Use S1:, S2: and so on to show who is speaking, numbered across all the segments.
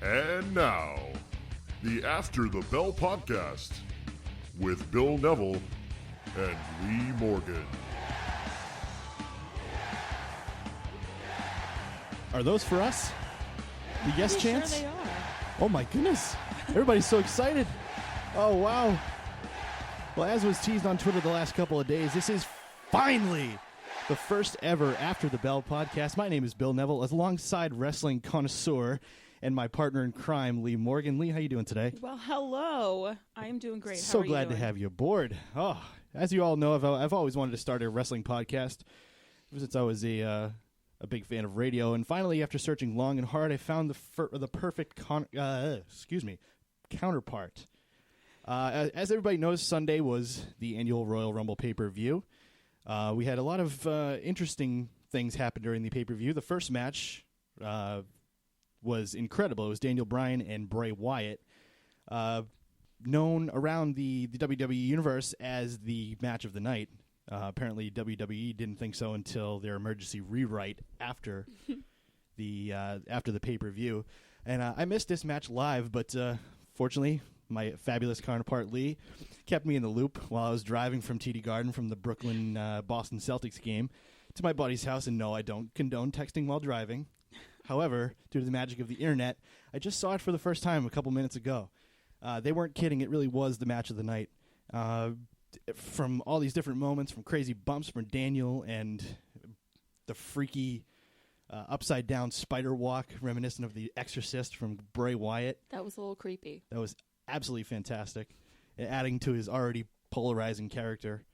S1: And now, the After the Bell podcast with Bill Neville and Lee Morgan.
S2: Are those for us? The yes chants?
S3: Sure they are.
S2: Oh my goodness. Everybody's so excited. Oh, wow. Well, as was teased on Twitter the last couple of days, this is finally the first ever After the Bell podcast. My name is Bill Neville, alongside wrestling connoisseur and my partner in crime, Lee Morgan. Lee, how you doing today?
S3: Well, hello. I am doing great.
S2: So
S3: How are you
S2: glad to
S3: doing?
S2: have you aboard. Oh, as you all know, I've always wanted to start a wrestling podcast ever since I was a big fan of radio. And finally, after searching long and hard, I found the perfect counterpart. As everybody knows, Sunday was the annual Royal Rumble pay-per-view. We had a lot of interesting things happen during the pay-per-view. The first match was incredible. It was Daniel Bryan and Bray Wyatt, known around the WWE universe as the match of the night. Apparently, WWE didn't think so until their emergency rewrite after the pay-per-view. And I missed this match live, but fortunately, my fabulous counterpart Lee kept me in the loop while I was driving from TD Garden from the Brooklyn Boston Celtics game to my buddy's house. And no, I don't condone texting while driving. However, due to the magic of the internet, I just saw it for the first time a couple minutes ago. They weren't kidding. It really was the match of the night. From all these different moments, from crazy bumps from Daniel and the freaky upside-down spider walk reminiscent of The Exorcist from Bray Wyatt.
S3: That was a little creepy.
S2: That was absolutely fantastic, adding to his already polarizing character.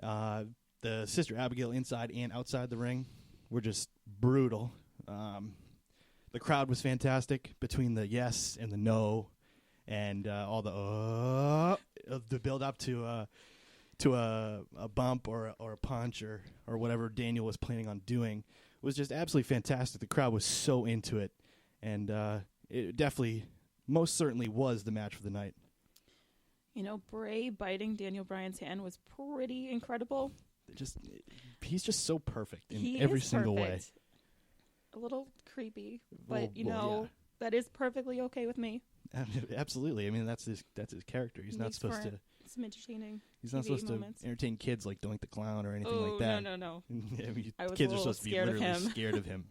S2: The Sister Abigail inside and outside the ring were just brutal. The crowd was fantastic between the yes and the no, and all the build up to a bump or a punch or whatever Daniel was planning on doing was just absolutely fantastic. The crowd was so into it, and it definitely, most certainly, was the match of the night.
S3: You know, Bray biting Daniel Bryan's hand was pretty incredible.
S2: He's just so perfect in
S3: He
S2: every
S3: is
S2: single way.
S3: perfect. A little creepy,
S2: Well,
S3: but
S2: yeah.
S3: that is perfectly okay with me.
S2: Absolutely. I mean, that's his character. He's not
S3: Makes
S2: supposed
S3: for
S2: to.
S3: some entertaining.
S2: He's not
S3: TV
S2: supposed
S3: moments.
S2: to entertain kids like Doink the Clown or anything like that.
S3: No.
S2: I mean,
S3: I was
S2: kids
S3: a
S2: are
S3: little
S2: supposed to be
S3: scared of
S2: literally
S3: him.
S2: scared of him.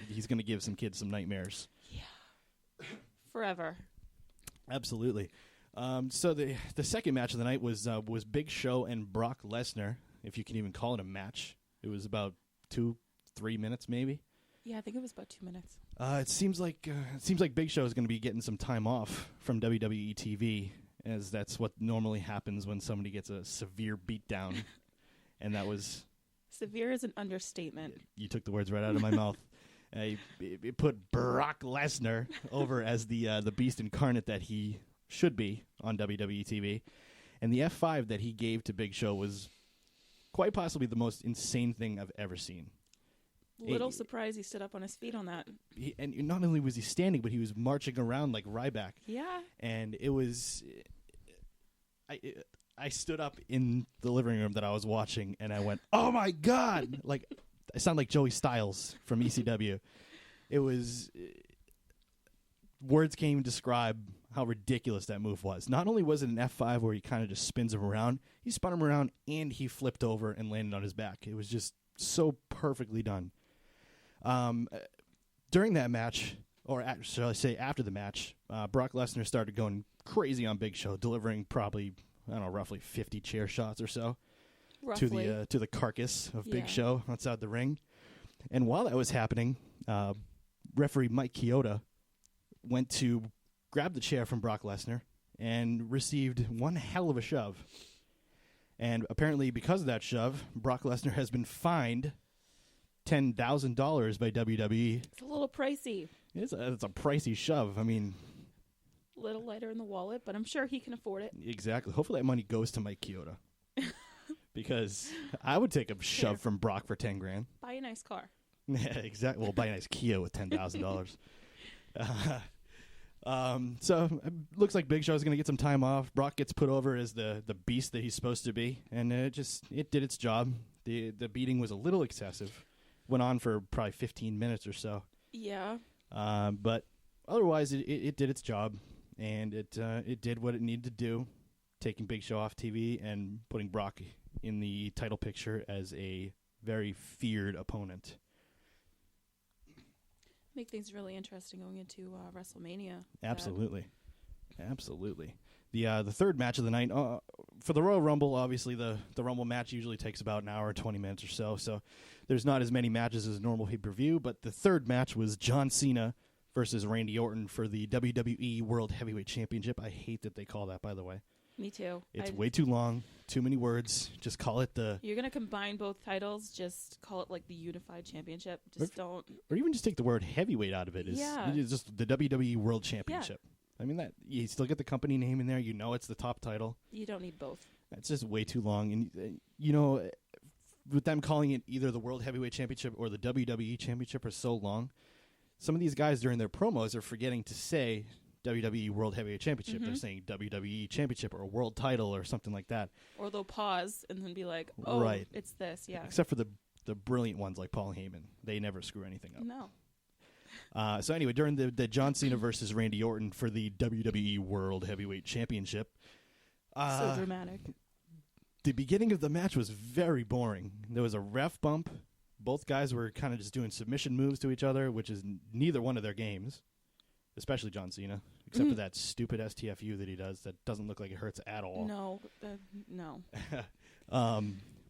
S2: He's going to give some kids some nightmares.
S3: Yeah. Forever.
S2: Absolutely. So the second match of the night was Big Show and Brock Lesnar, if you can even call it a match. It was about 2-3 minutes maybe.
S3: Yeah, I think it was about 2 minutes.
S2: It seems like Big Show is going to be getting some time off from WWE TV, as that's what normally happens when somebody gets a severe beatdown, and that was
S3: Severe is an understatement.
S2: you took the words right out of my mouth. It put Brock Lesnar over as the beast incarnate that he should be on WWE TV, and the F5 that he gave to Big Show was quite possibly the most insane thing I've ever seen.
S3: Little surprised he stood up on his feet on that.
S2: And not only was he standing, but he was marching around like Ryback.
S3: Yeah.
S2: And it was... I stood up in the living room that I was watching, and I went, "Oh my God!" Like, I sound like Joey Styles from ECW. It was... words can't even describe how ridiculous that move was. Not only was it an F5 where he kind of just spins him around, he spun him around, and he flipped over and landed on his back. It was just so perfectly done. During that match, or shall I say after the match, Brock Lesnar started going crazy on Big Show, delivering probably, I don't know, roughly 50 chair shots or so
S3: Roughly.
S2: to the carcass of
S3: Yeah.
S2: Big Show outside the ring. And while that was happening, referee Mike Chioda went to grab the chair from Brock Lesnar and received one hell of a shove. And apparently because of that shove, Brock Lesnar has been fined $10,000 by WWE.
S3: It's a little pricey.
S2: It's a pricey shove. I mean...
S3: A little lighter in the wallet, but I'm sure he can afford it.
S2: Exactly. Hopefully that money goes to Mike Chioda. Because I would take a shove from Brock for $10,000.
S3: Buy a nice car.
S2: Yeah, exactly. Well, buy a nice Kia with $10,000. So it looks like Big Show's going to get some time off. Brock gets put over as the beast that he's supposed to be, and it did its job. The beating was a little excessive. Went on for probably 15 minutes or so.
S3: Yeah.
S2: But otherwise, it did its job, and it did what it needed to do, taking Big Show off TV and putting Brock in the title picture as a very feared opponent.
S3: Make things really interesting going into WrestleMania.
S2: Absolutely. The third match of the night, for the Royal Rumble, obviously the Rumble match usually takes about an hour and 20 minutes or so there's not as many matches as a normal pay-per-view, but the third match was John Cena versus Randy Orton for the WWE World Heavyweight Championship. I hate that they call that, by the way.
S3: Me too.
S2: It's way too long, too many words. Just call it the...
S3: You're going to combine both titles, just call it like the Unified Championship. Don't...
S2: Or even just take the word heavyweight out of it. It's just the WWE World Championship. Yeah. I mean, that you still get the company name in there. You know it's the top title.
S3: You don't need both.
S2: That's just way too long. And, with them calling it either the World Heavyweight Championship or the WWE Championship for so long, some of these guys during their promos are forgetting to say WWE World Heavyweight Championship. Mm-hmm. They're saying WWE Championship or World Title or something like that.
S3: Or they'll pause and then be like, oh, right. It's this, yeah.
S2: Except for the brilliant ones like Paul Heyman. They never screw anything up.
S3: No.
S2: So anyway, during the John Cena versus Randy Orton for the WWE World Heavyweight Championship.
S3: So dramatic.
S2: The beginning of the match was very boring. There was a ref bump. Both guys were kind of just doing submission moves to each other, which is neither one of their games, especially John Cena, except for that stupid STFU that he does that doesn't look like it hurts at all.
S3: No.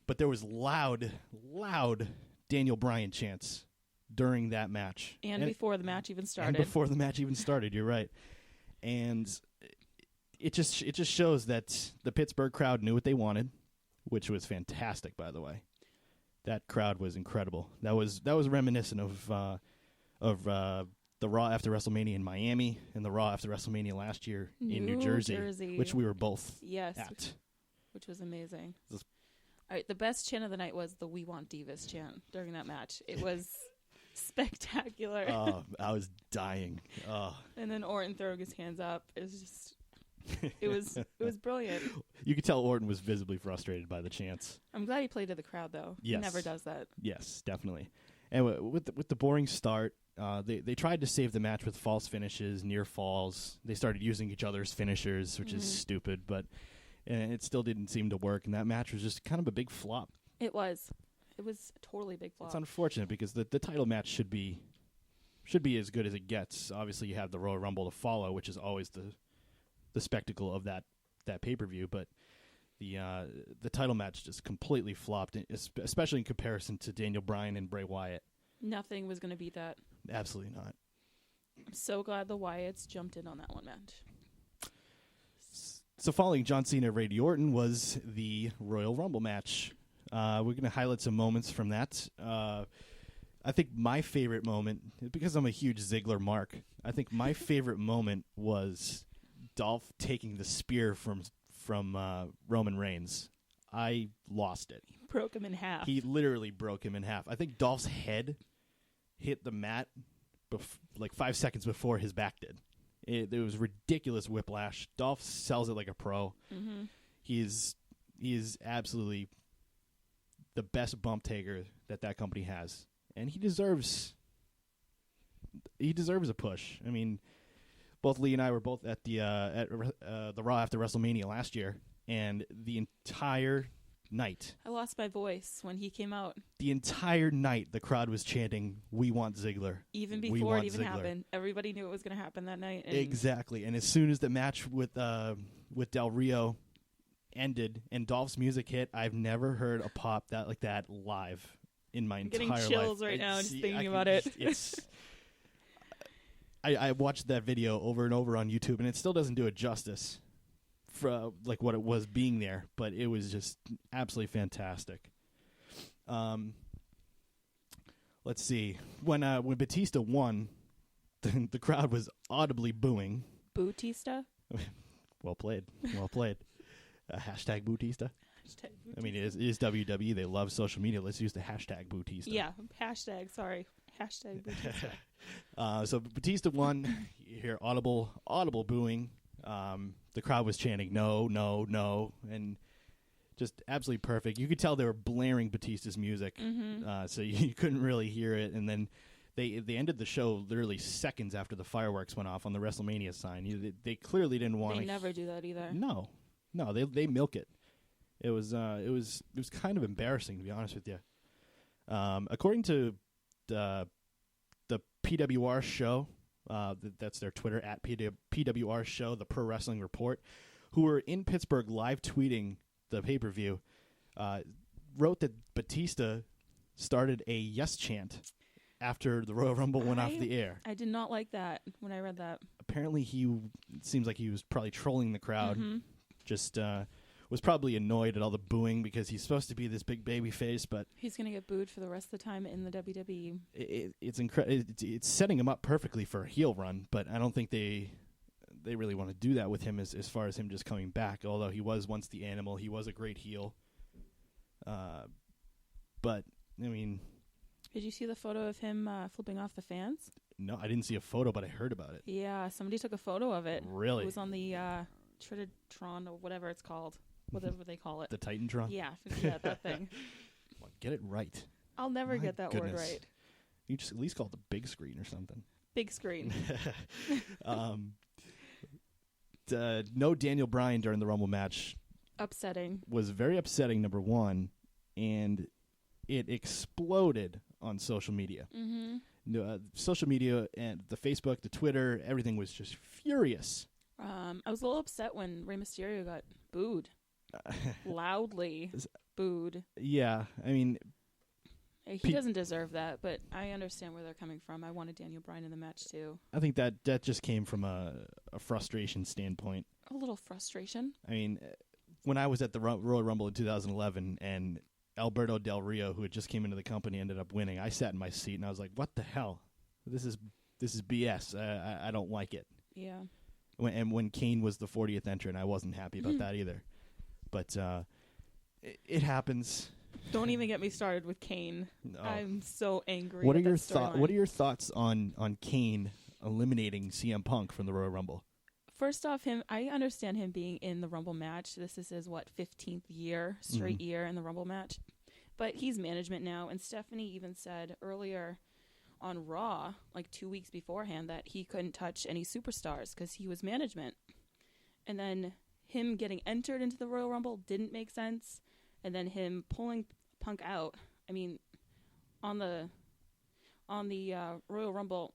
S2: But there was loud Daniel Bryan chants during that match.
S3: And before the match even started.
S2: You're right. And it just shows that the Pittsburgh crowd knew what they wanted, which was fantastic, by the way. That crowd was incredible. That was reminiscent of the Raw after WrestleMania in Miami and the Raw after WrestleMania last year in New Jersey, which we were both at.
S3: Which was amazing. All right, the best chant of the night was the "We Want Divas" chant during that match. It was spectacular.
S2: Oh, I was dying. Oh.
S3: And then Orton throwing his hands up. It was just... It was brilliant.
S2: You could tell Orton was visibly frustrated by the chants.
S3: I'm glad he played to the crowd, though.
S2: Yes.
S3: He never does that.
S2: Yes, definitely. And with the boring start, they tried to save the match with false finishes, near falls. They started using each other's finishers, which is stupid, but it still didn't seem to work. And that match was just kind of a big flop.
S3: It was. It was a totally big flop.
S2: It's unfortunate because the title match should be as good as it gets. Obviously, you have the Royal Rumble to follow, which is always the spectacle of that pay-per-view, but the title match just completely flopped, especially in comparison to Daniel Bryan and Bray Wyatt.
S3: Nothing was going to beat that.
S2: Absolutely not.
S3: I'm so glad the Wyatts jumped in on that one match.
S2: So following John Cena, Randy Orton was the Royal Rumble match. We're going to highlight some moments from that. I think my favorite moment, because I'm a huge Ziggler mark, I think my favorite moment was Dolph taking the spear from Roman Reigns. I lost it.
S3: He broke him in half.
S2: He literally broke him in half. I think Dolph's head hit the mat like 5 seconds before his back did. It was ridiculous whiplash. Dolph sells it like a pro. Mm-hmm. He is absolutely the best bump taker that company has, and he deserves a push. I mean, both Lee and I were both at the Raw after WrestleMania last year, and the entire night,
S3: I lost my voice when he came out.
S2: The entire night, the crowd was chanting, "We want Ziggler."
S3: Even before it even happened, everybody knew it was going to happen that night.
S2: Exactly, and as soon as the match with Del Rio ended and Dolph's music hit, I've never heard a pop like that live in my entire life.
S3: Getting chills right now just thinking about it.
S2: I watched that video over and over on YouTube, and it still doesn't do it justice for like what it was being there, but it was just absolutely fantastic. Let's see. When Batista won, the crowd was audibly booing.
S3: Bootista?
S2: Well played. Hashtag Bootista. I mean, it is WWE. They love social media. Let's use the hashtag Bootista.
S3: Yeah, hashtag Bootista.
S2: So Batista won. You hear audible booing. The crowd was chanting "No, no, no," and just absolutely perfect. You could tell they were blaring Batista's music, so you couldn't really hear it. And then They ended the show literally seconds after the fireworks went off on the WrestleMania sign. They clearly didn't want to.
S3: They never do that either.
S2: No, they milk it. It was kind of embarrassing, to be honest with you. According to the PWR show, that's their Twitter at PWR show, the Pro Wrestling Report, who were in Pittsburgh live tweeting the pay-per-view, wrote that Batista started a yes chant after the Royal Rumble went off the air.
S3: I did not like that when I read that.
S2: Apparently, it seems like he was probably trolling the crowd.
S3: Mm-hmm.
S2: Just was probably annoyed at all the booing because he's supposed to be this big baby face, but
S3: he's going to get booed for the rest of the time in the WWE.
S2: It's setting him up perfectly for a heel run, but I don't think they really want to do that with him as far as him just coming back. Although he was once the Animal, he was a great heel. But I mean.
S3: Did you see the photo of him flipping off the fans?
S2: No, I didn't see a photo, but I heard about it.
S3: Yeah, somebody took a photo of it.
S2: Really?
S3: It was on the Trinitron or whatever it's called. Whatever they call it.
S2: The Titantron?
S3: Yeah, that thing.
S2: Well, get it right.
S3: I'll never get that
S2: goodness.
S3: word right.
S2: You just at least call it the big screen or something.
S3: Big screen.
S2: No Daniel Bryan during the Rumble match.
S3: Upsetting. Was
S2: very upsetting, number one, and it exploded on social media.
S3: Mm-hmm.
S2: Social media and the Facebook, the Twitter, everything was just furious.
S3: I was a little upset when Rey Mysterio got booed. Loudly booed.
S2: Yeah, I mean...
S3: He doesn't deserve that, but I understand where they're coming from. I wanted Daniel Bryan in the match, too.
S2: I think that just came from a frustration standpoint.
S3: A little frustration?
S2: I mean, when I was at the Royal Rumble in 2011 and Alberto Del Rio, who had just came into the company, ended up winning, I sat in my seat and I was like, what the hell? This is BS. I don't like it.
S3: Yeah.
S2: When Kane was the 40th entrant, I wasn't happy about that either. But it happens.
S3: Don't even get me started with Kane. No. I'm so angry.
S2: What are your thoughts on Kane eliminating CM Punk from the Royal Rumble?
S3: First off, I understand him being in the Rumble match. This is his 15th straight year in the Rumble match. But he's management now, and Stephanie even said earlier on Raw, like 2 weeks beforehand, that he couldn't touch any superstars because he was management. And then him getting entered into the Royal Rumble didn't make sense. And then him pulling Punk out. I mean, on the Royal Rumble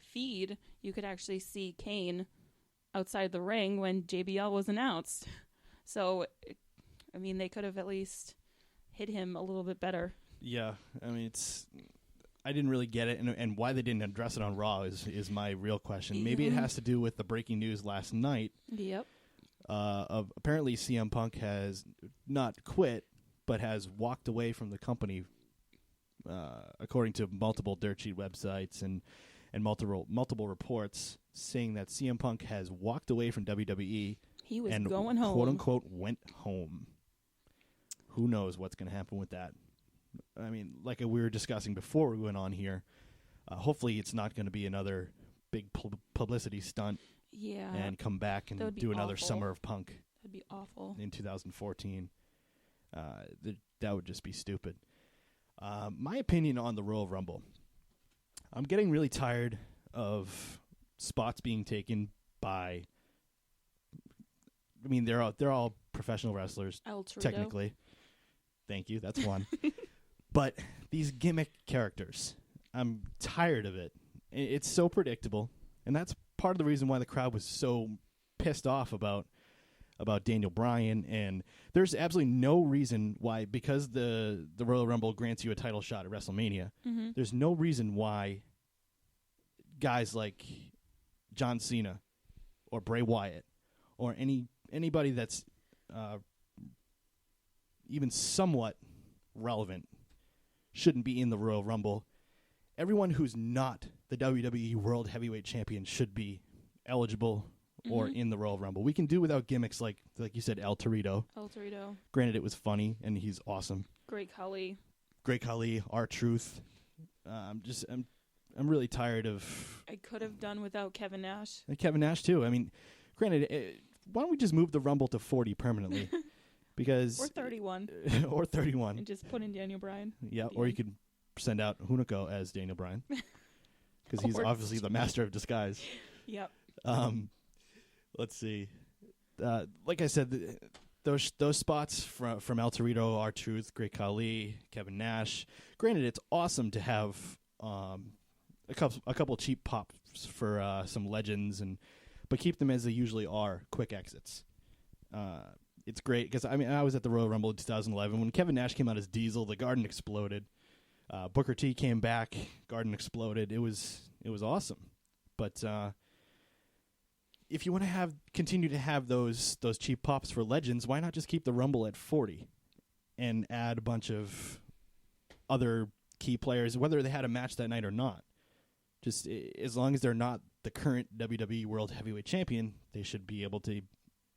S3: feed, you could actually see Kane outside the ring when JBL was announced. So, I mean, they could have at least hit him a little bit better.
S2: Yeah, I mean, I didn't really get it, and why they didn't address it on Raw is my real question. Maybe it has to do with the breaking news last night.
S3: Yep.
S2: Of apparently CM Punk has not quit, but has walked away from the company, according to multiple dirt sheet websites and multiple reports saying that CM Punk has walked away from WWE.
S3: He was going home,
S2: quote unquote, went home. Who knows what's going to happen with that? I mean, like we were discussing before we went on here, hopefully it's not going to be another big publicity stunt.
S3: Yeah.
S2: And come back and do another Summer of Punk.
S3: That'd be awful.
S2: In 2014. That would just be stupid. My opinion on the Royal Rumble. I'm getting really tired of spots being taken by... I mean, they're all professional wrestlers, technically. Thank you, that's one. But these gimmick characters, I'm tired of it. It's so predictable, and that's part of the reason why the crowd was so pissed off about Daniel Bryan. And there's absolutely no reason why, because the Royal Rumble grants you a title shot at WrestleMania, there's no reason why guys like John Cena or Bray Wyatt or anybody that's even somewhat relevant shouldn't be in the Royal Rumble. Everyone who's not the WWE World Heavyweight Champion should be eligible or in the Royal Rumble. We can do without gimmicks like you said, El Torito. Granted, it was funny and he's awesome.
S3: Great Khali,
S2: R-Truth. I'm really tired of.
S3: I could have done without Kevin Nash.
S2: And Kevin Nash too. I mean, granted, why don't we just move the Rumble to 40 permanently? Because
S3: or 31.
S2: Or 31.
S3: And just put in Daniel Bryan.
S2: Yeah, or you could send out Hunico as Daniel Bryan. because he's obviously the master of disguise.
S3: Yep.
S2: Let's see. Like I said, those spots from El Torito, R-Truth, Great Khali, Kevin Nash. Granted, it's awesome to have a couple cheap pops for some legends, but keep them as they usually are, quick exits. It's great because I was at the Royal Rumble in 2011 when Kevin Nash came out as Diesel. The Garden exploded. Booker T came back. Garden exploded. It was awesome. But if you want to continue to have those cheap pops for legends, why not just keep the Rumble at 40 and add a bunch of other key players, whether they had a match that night or not? Just as long as they're not the current WWE World Heavyweight Champion, they should be able to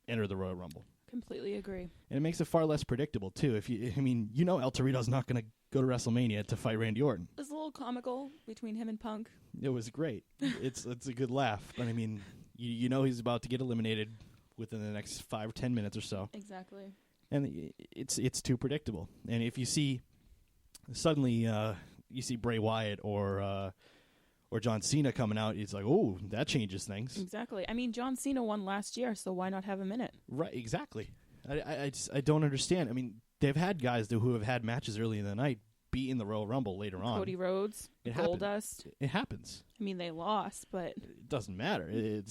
S2: enter the Royal Rumble.
S3: Completely agree.
S2: And it makes it far less predictable too. El Torito's not going to go to WrestleMania to fight Randy Orton.
S3: It was a little comical between him and Punk.
S2: It was great. It's a good laugh, but I mean, he's about to get eliminated within the next 5 or 10 minutes or so.
S3: Exactly.
S2: And it's too predictable. And if you see suddenly you see Bray Wyatt or John Cena coming out, it's like, oh, that changes things.
S3: Exactly. I mean, John Cena won last year, so why not have him in it?
S2: Right, exactly. I don't understand. I mean, they've had guys who have had matches early in the night be in the Royal Rumble later on.
S3: Cody Rhodes, Goldust.
S2: It happens.
S3: I mean, they lost, but
S2: it doesn't matter. It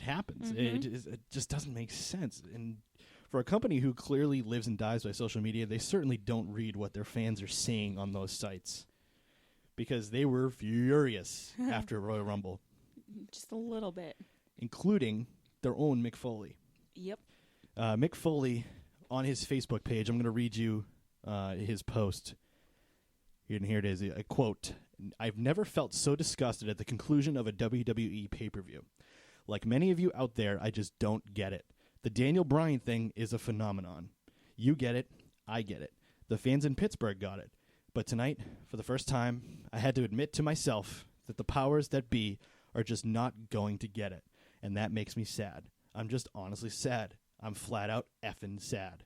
S2: happens.
S3: Mm-hmm.
S2: It just doesn't make sense. And for a company who clearly lives and dies by social media, they certainly don't read what their fans are saying on those sites. Because they were furious after Royal Rumble.
S3: Just a little bit.
S2: Including their own Mick Foley.
S3: Yep.
S2: Mick Foley, on his Facebook page, I'm going to read you his post. And here it is, a quote. "I've never felt so disgusted at the conclusion of a WWE pay-per-view. Like many of you out there, I just don't get it. The Daniel Bryan thing is a phenomenon. You get it. I get it. The fans in Pittsburgh got it. But tonight, for the first time, I had to admit to myself that the powers that be are just not going to get it. And that makes me sad. I'm just honestly sad. I'm flat out effing sad.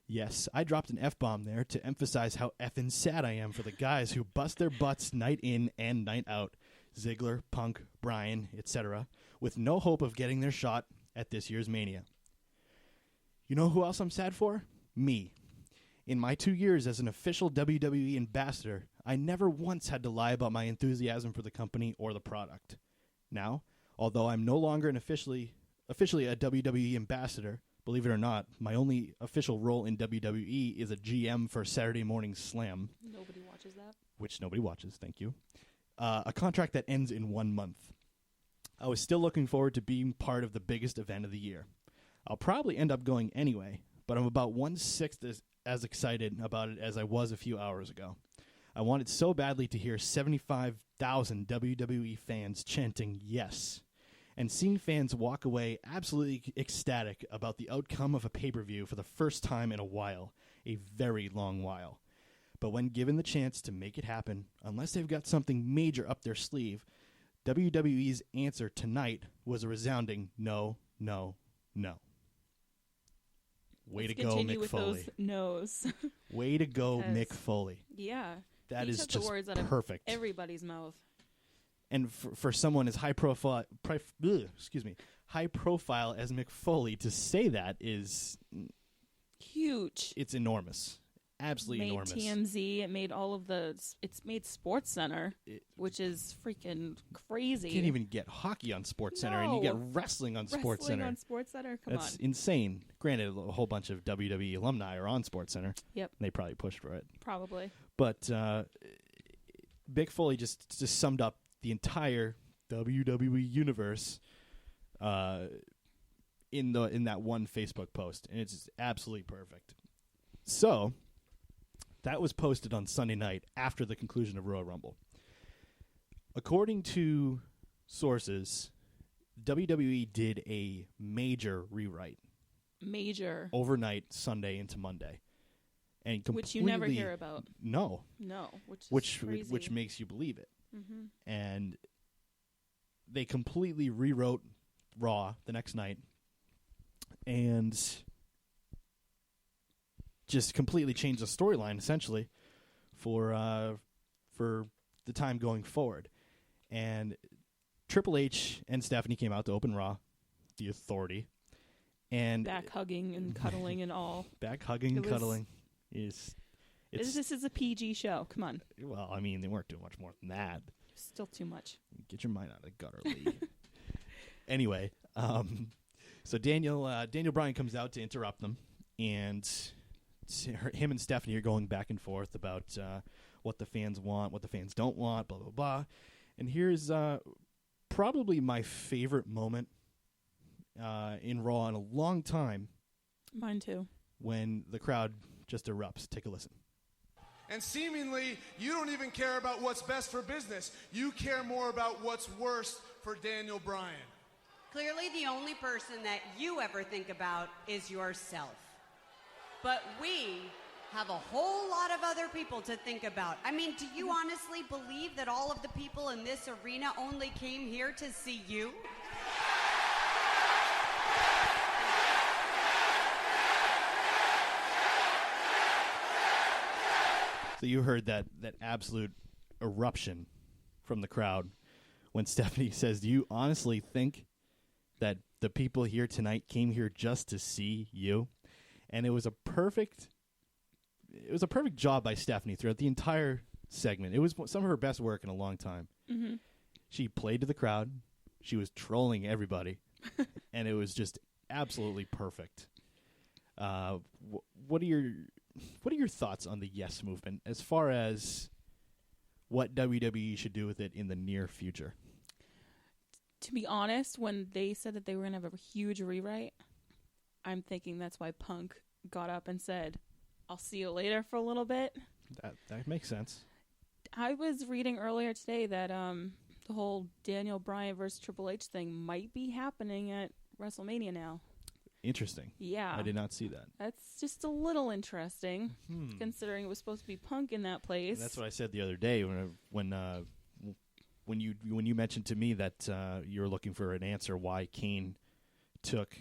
S2: Yes, I dropped an F-bomb there to emphasize how effing sad I am for the guys who bust their butts night in and night out. Ziggler, Punk, Bryan, etc. with no hope of getting their shot at this year's Mania. You know who else I'm sad for? Me. In my 2 years as an official WWE ambassador, I never once had to lie about my enthusiasm for the company or the product. Now, although I'm no longer officially a WWE ambassador, believe it or not, my only official role in WWE is a GM for Saturday Morning Slam.
S3: Nobody watches that.
S2: Which nobody watches, thank you. A contract that ends in 1 month. I was still looking forward to being part of the biggest event of the year. I'll probably end up going anyway, but I'm about 1/6 as excited about it as I was a few hours ago. I wanted so badly to hear 75,000 WWE fans chanting yes, and seeing fans walk away absolutely ecstatic about the outcome of a pay-per-view for the first time in a while, a very long while. But when given the chance to make it happen, unless they've got something major up their sleeve, WWE's answer tonight was a resounding no, no, no. Way
S3: Let's
S2: to go,
S3: continue
S2: Mick
S3: with
S2: Foley.
S3: those no's.
S2: Way to go, Mick Foley.
S3: Yeah.
S2: That
S3: He
S2: is
S3: took
S2: just
S3: the words out of
S2: perfect.
S3: everybody's mouth.
S2: And for someone as high profile as Mick Foley to say that is
S3: Huge.
S2: it's enormous. Absolutely
S3: Made
S2: enormous.
S3: TMZ. It made it's made Sports Center, which is freaking crazy.
S2: You can't even get hockey on Sports Center, and you get wrestling on Sports Center.
S3: On Sports Center, come
S2: That's
S3: on.
S2: insane. Granted, a whole bunch of WWE alumni are on Sports Center.
S3: Yep.
S2: They probably pushed for it.
S3: Probably.
S2: But Mick Foley just summed up the entire WWE universe in that one Facebook post, and it's just absolutely perfect. So that was posted on Sunday night after the conclusion of Royal Rumble. According to sources, WWE did a major rewrite.
S3: Major.
S2: Overnight, Sunday into Monday. And completely,
S3: which you never hear about.
S2: No.
S3: No, which is crazy.
S2: Which makes you believe it.
S3: Mm-hmm.
S2: And they completely rewrote Raw the next night and just completely changed the storyline essentially for the time going forward. And Triple H and Stephanie came out to open Raw, the Authority. And
S3: back hugging and cuddling and all.
S2: Back hugging and cuddling. This
S3: is a PG show. Come on.
S2: Well, I mean, they weren't doing much more than that.
S3: Still too much.
S2: Get your mind out of the gutter, Lee. Anyway, so Daniel Bryan comes out to interrupt them, and him and Stephanie are going back and forth about what the fans want, what the fans don't want, blah, blah, blah. And here's probably my favorite moment in Raw in a long time.
S3: Mine too.
S2: When the crowd just erupts. Take a listen.
S4: And seemingly, you don't even care about what's best for business. You care more about what's worst for Daniel Bryan.
S5: Clearly, the only person that you ever think about is yourself. But we have a whole lot of other people to think about. I mean, do you honestly believe that all of the people in this arena only came here to see you?
S2: So you heard that absolute eruption from the crowd when Stephanie says, do you honestly think that the people here tonight came here just to see you? And it was a perfect job by Stephanie throughout the entire segment. It was some of her best work in a long time.
S3: Mm-hmm.
S2: She played to the crowd. She was trolling everybody. And it was just absolutely perfect. What are your thoughts on the Yes movement as far as what WWE should do with it in the near future?
S3: To be honest, when they said that they were going to have a huge rewrite, I'm thinking that's why Punk got up and said, I'll see you later for a little bit.
S2: That makes sense.
S3: I was reading earlier today that the whole Daniel Bryan versus Triple H thing might be happening at WrestleMania now.
S2: Interesting.
S3: Yeah.
S2: I did not see that.
S3: That's just a little interesting, considering it was supposed to be Punk in that place.
S2: And that's what I said the other day when you mentioned to me that you were looking for an answer why Kane took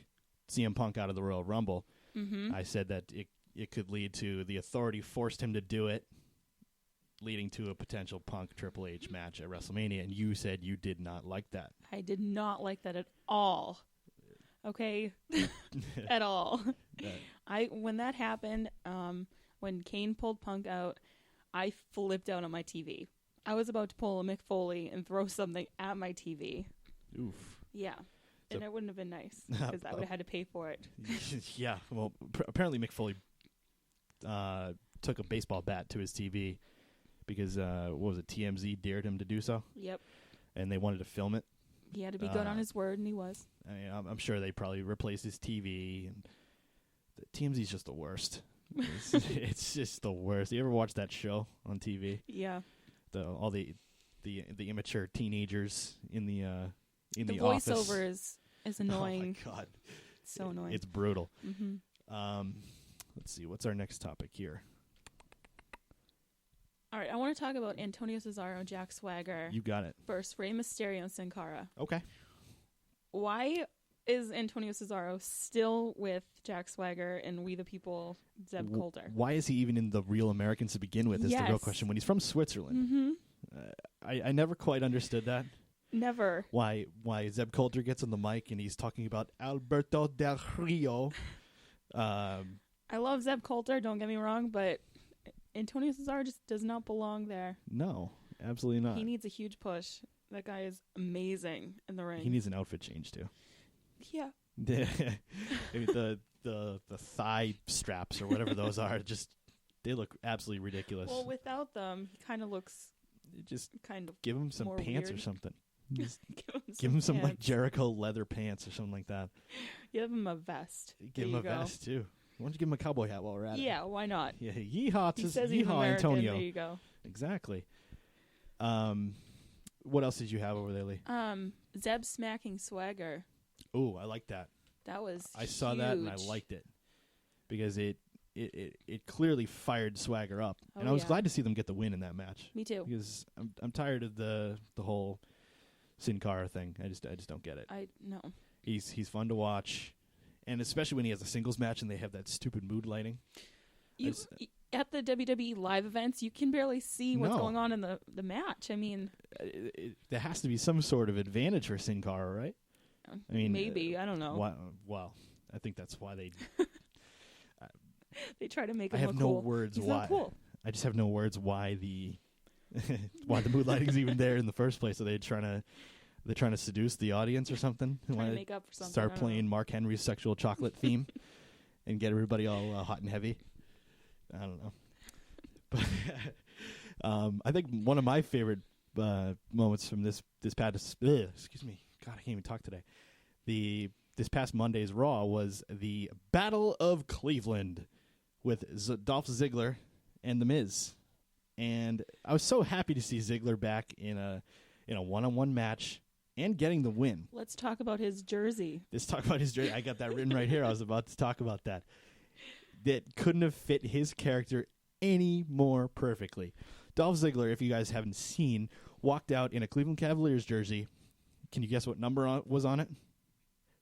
S2: CM Punk out of the Royal Rumble.
S3: Mm-hmm.
S2: I said that it could lead to the Authority forced him to do it, leading to a potential Punk Triple H match at WrestleMania, and you said you did not like that.
S3: I did not like that at all. Okay? At all. When that happened, when Kane pulled Punk out, I flipped out on my TV. I was about to pull a Mick Foley and throw something at my TV.
S2: Oof.
S3: Yeah. And it wouldn't have been nice because I would have had to pay for it.
S2: Yeah. Well, apparently Mick Foley took a baseball bat to his TV because, what was it, TMZ dared him to do so?
S3: Yep.
S2: And they wanted to film it.
S3: He had to be good on his word, and he was.
S2: I mean, I'm sure they probably replaced his TV. And TMZ's just the worst. It's just the worst. You ever watch that show on TV?
S3: Yeah.
S2: All the immature teenagers in the
S3: voiceover
S2: office.
S3: is annoying.
S2: Oh my God,
S3: it's so annoying.
S2: It's brutal.
S3: Mm-hmm.
S2: Let's see. What's our next topic here?
S3: All right, I want to talk about Antonio Cesaro, Jack Swagger.
S2: You got it.
S3: Versus Rey Mysterio and Sin Cara.
S2: Okay.
S3: Why is Antonio Cesaro still with Jack Swagger and We the People, Zeb Coulter?
S2: Why is he even in the Real Americans to begin with is the real question. When he's from Switzerland.
S3: Mm-hmm.
S2: I never quite understood that.
S3: Never.
S2: Why Zeb Coulter gets on the mic and he's talking about Alberto Del Rio.
S3: I love Zeb Coulter, don't get me wrong, but Antonio Cesaro just does not belong there.
S2: No, absolutely not.
S3: He needs a huge push. That guy is amazing in the ring.
S2: He needs an outfit change too.
S3: Yeah.
S2: I mean, the thigh straps or whatever those are, they look absolutely ridiculous.
S3: Well, without them, he kind of looks
S2: just
S3: kind of
S2: give him some pants
S3: weird.
S2: Or something.
S3: Give him
S2: some like Jericho leather pants or something like that.
S3: Give him a vest.
S2: Give him a vest too. Why don't you give him a cowboy hat while we're at it?
S3: Yeah, why not?
S2: Yeah, yeehaw!
S3: He says he's American.
S2: Antonio.
S3: There you go.
S2: Exactly. What else did you have over there, Lee?
S3: Zeb smacking Swagger.
S2: Oh, I like that.
S3: That was
S2: I saw that and I liked it because it clearly fired Swagger up, and I was glad to see them get the win in that match.
S3: Me too.
S2: Because I'm tired of the whole Sin Cara thing. I just don't get it.
S3: No.
S2: He's fun to watch, and especially when he has a singles match and they have that stupid mood lighting.
S3: At the WWE live events, you can barely see what's going on in the match. I mean,
S2: there has to be some sort of advantage for Sin Cara, right? I mean,
S3: maybe. I don't know.
S2: Well, I think that's why they...
S3: They try to make him
S2: I have
S3: look
S2: no
S3: cool.
S2: words
S3: He's
S2: why.
S3: not cool.
S2: I just have no words why the mood lighting's even there in the first place. Are they trying to seduce the audience or something?
S3: Trying to make up for something.
S2: Start playing Mark Henry's sexual chocolate theme and get everybody all hot and heavy. I don't know. But I think one of my favorite moments from this past excuse me, God, I can't even talk today. This past Monday's Raw was the Battle of Cleveland with Dolph Ziggler and The Miz, and I was so happy to see Ziggler back in a one-on-one match and getting the win.
S3: Let's talk about his jersey.
S2: I got that written right here. I was about to talk about that. That couldn't have fit his character any more perfectly. Dolph Ziggler, if you guys haven't seen, walked out in a Cleveland Cavaliers jersey. Can you guess what number was on it?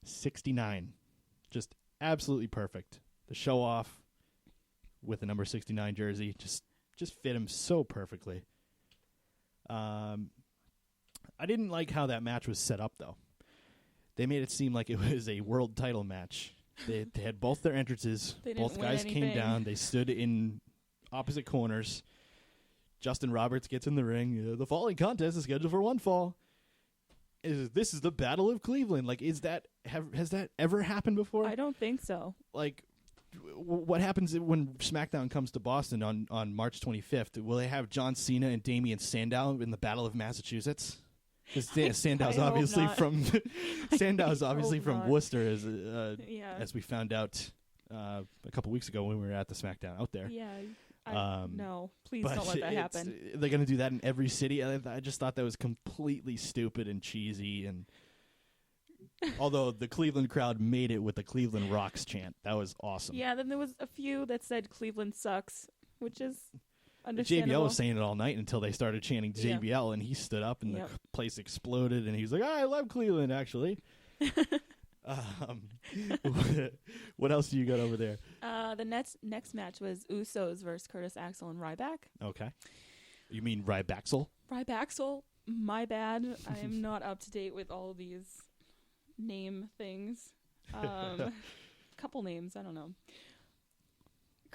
S2: 69. Just absolutely perfect. The show off with the number 69 jersey just fit him so perfectly. I didn't like how that match was set up, though. They made it seem like it was a world title match. They had both their entrances. Both guys came down. They stood in opposite corners. Justin Roberts gets in the ring. The following contest is scheduled for one fall. This is the Battle of Cleveland. Like, has that ever happened before?
S3: I don't think so.
S2: Like, what happens when SmackDown comes to Boston on March 25th? Will they have John Cena and Damian Sandow in the Battle of Massachusetts? Because Sandow's obviously from Sandow's obviously from Worcester, as we found out a couple weeks ago when we were at the SmackDown out there.
S3: Yeah. No, please don't let that happen.
S2: They're going to do that in every city. I just thought that was completely stupid and cheesy. And although the Cleveland crowd made it with the Cleveland Rocks chant, that was awesome.
S3: Yeah, then there was a few that said Cleveland sucks, which is understandable.
S2: JBL was saying it all night until they started chanting JBL, and he stood up and the place exploded, and he was like, I love Cleveland, actually. What else do you got over there?
S3: The next match was Usos versus Curtis Axel and Ryback.
S2: Okay. You mean Rybaxel?
S3: Rybaxel, my bad. I am not up to date with all these name things. Couple names, I don't know.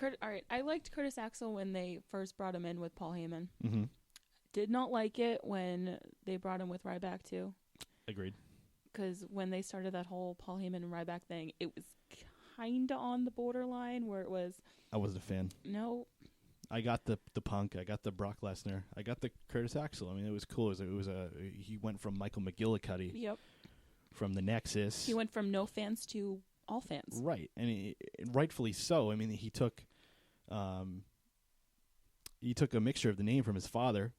S3: All right, I liked Curtis Axel when they first brought him in with Paul Heyman.
S2: Mm-hmm.
S3: Did not like it when they brought him with Ryback too.
S2: Agreed.
S3: Because when they started that whole Paul Heyman and Ryback thing, it was kind of on the borderline where it was...
S2: I wasn't a fan.
S3: No.
S2: I got the Punk. I got the Brock Lesnar. I got the Curtis Axel. I mean, it was cool. He went from Michael McGillicuddy.
S3: Yep.
S2: From the Nexus.
S3: He went from no fans to all fans.
S2: Right. And rightfully so. I mean, he took a mixture of the name from his father,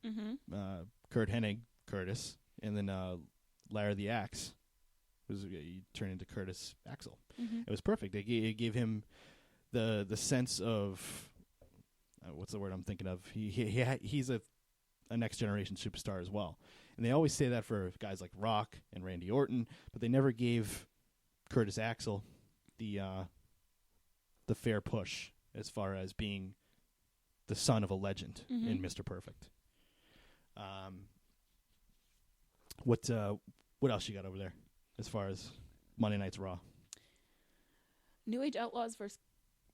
S2: Kurt Hennig, Curtis, and then Larry the Axe. He turned into Curtis Axel.
S3: Mm-hmm.
S2: It was perfect. It gave him the sense of what's the word I'm thinking of? He's a next generation superstar as well, and they always say that for guys like Rock and Randy Orton, but they never gave Curtis Axel the fair push as far as being the son of a legend in Mr. Perfect. What else you got over there as far as Monday Night's Raw?
S3: New Age Outlaws versus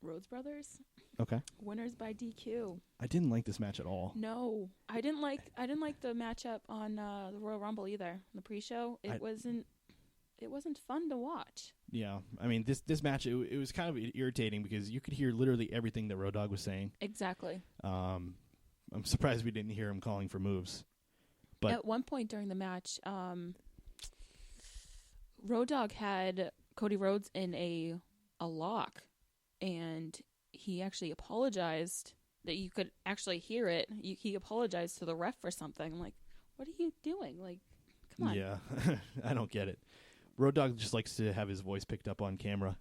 S3: Rhodes Brothers.
S2: Okay.
S3: Winners by DQ.
S2: I didn't like this match at all.
S3: No, I didn't like the matchup on the Royal Rumble either. The pre-show, it wasn't fun to watch.
S2: Yeah, I mean this match it was kind of irritating because you could hear literally everything that Road Dogg was saying.
S3: Exactly.
S2: I'm surprised we didn't hear him calling for moves. But
S3: at one point during the match, Road Dogg had Cody Rhodes in a lock, and he actually apologized that you could actually hear it. He apologized to the ref for something. I'm like, what are you doing? Like, come on.
S2: Yeah, I don't get it. Road Dogg just likes to have his voice picked up on camera.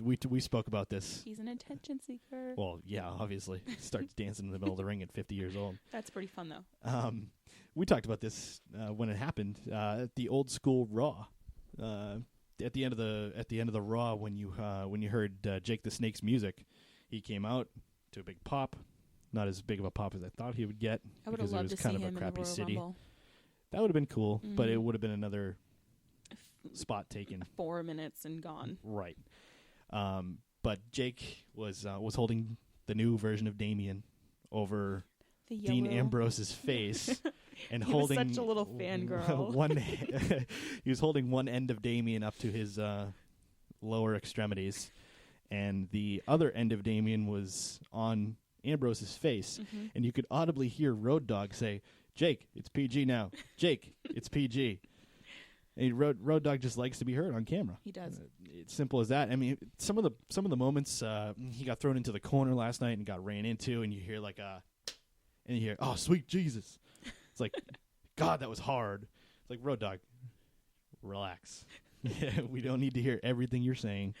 S2: We spoke about this.
S3: He's an attention seeker.
S2: Well, yeah, obviously. Starts dancing in the middle of the ring at 50 years old.
S3: That's pretty fun, though.
S2: We talked about this when it happened at the old school Raw. At the end of the Raw, when you heard Jake the Snake's music, he came out, to a big pop. Not as big of a pop as I thought he would get.
S3: I would have loved to see him in the Royal Rumble.
S2: That would have been cool, but it would have been another spot taken.
S3: 4 minutes and gone.
S2: Right. But Jake was holding the new version of Damien over Dean Ambrose's face, and
S3: he
S2: holding
S3: was such a little fangirl.
S2: He was holding one end of Damien up to his lower extremities, and the other end of Damien was on Ambrose's face, and you could audibly hear Road Dogg say, "Jake, it's PG now. Jake, it's PG." And Road Dogg just likes to be heard on camera.
S3: He does.
S2: It's simple as that. I mean, some of the moments he got thrown into the corner last night and got ran into, and you hear and you hear, "Oh, sweet Jesus!" It's like, God, that was hard. It's like, Road Dogg, relax. We don't need to hear everything you're saying.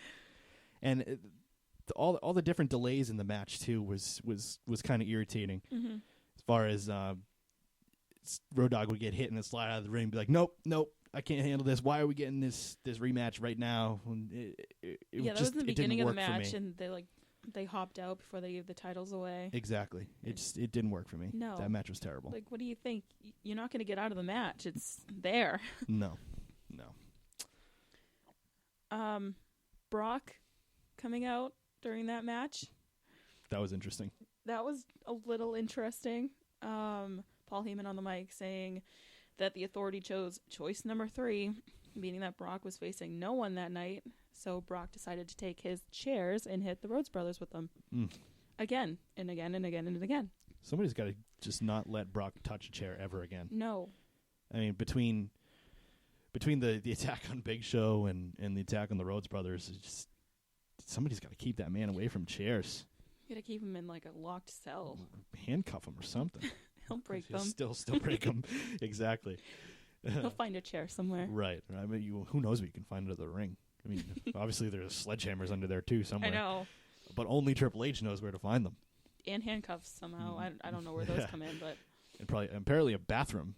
S2: And all the different delays in the match too was kind of irritating. As far as Road Dogg would get hit and then slide out of the ring and be like, nope, I can't handle this. Why are we getting this rematch right now?
S3: That was the beginning of the match, and they hopped out before they gave the titles away.
S2: Exactly. It didn't work for me.
S3: No.
S2: That match was terrible.
S3: Like, what do you think? You're not going to get out of the match. It's there.
S2: No.
S3: Brock coming out during that match.
S2: That was interesting.
S3: That was a little interesting. Paul Heyman on the mic saying that the Authority chose choice number 3, meaning that Brock was facing no one that night. So Brock decided to take his chairs and hit the Rhodes Brothers with them. Again and again and again and again.
S2: Somebody's got to just not let Brock touch a chair ever again.
S3: No.
S2: I mean, between the attack on Big Show and the attack on the Rhodes Brothers, it's just, somebody's got to keep that man away from chairs.
S3: You got to keep him in like a locked cell.
S2: Handcuff him or something.
S3: He'll break them.
S2: Still break them. Exactly.
S3: He'll find a chair somewhere.
S2: Right. I mean, who knows what you can find under the ring. I mean, obviously there's sledgehammers under there too somewhere.
S3: I know.
S2: But only Triple H knows where to find them.
S3: And handcuffs somehow. I don't know where those come in, but
S2: and apparently a bathroom.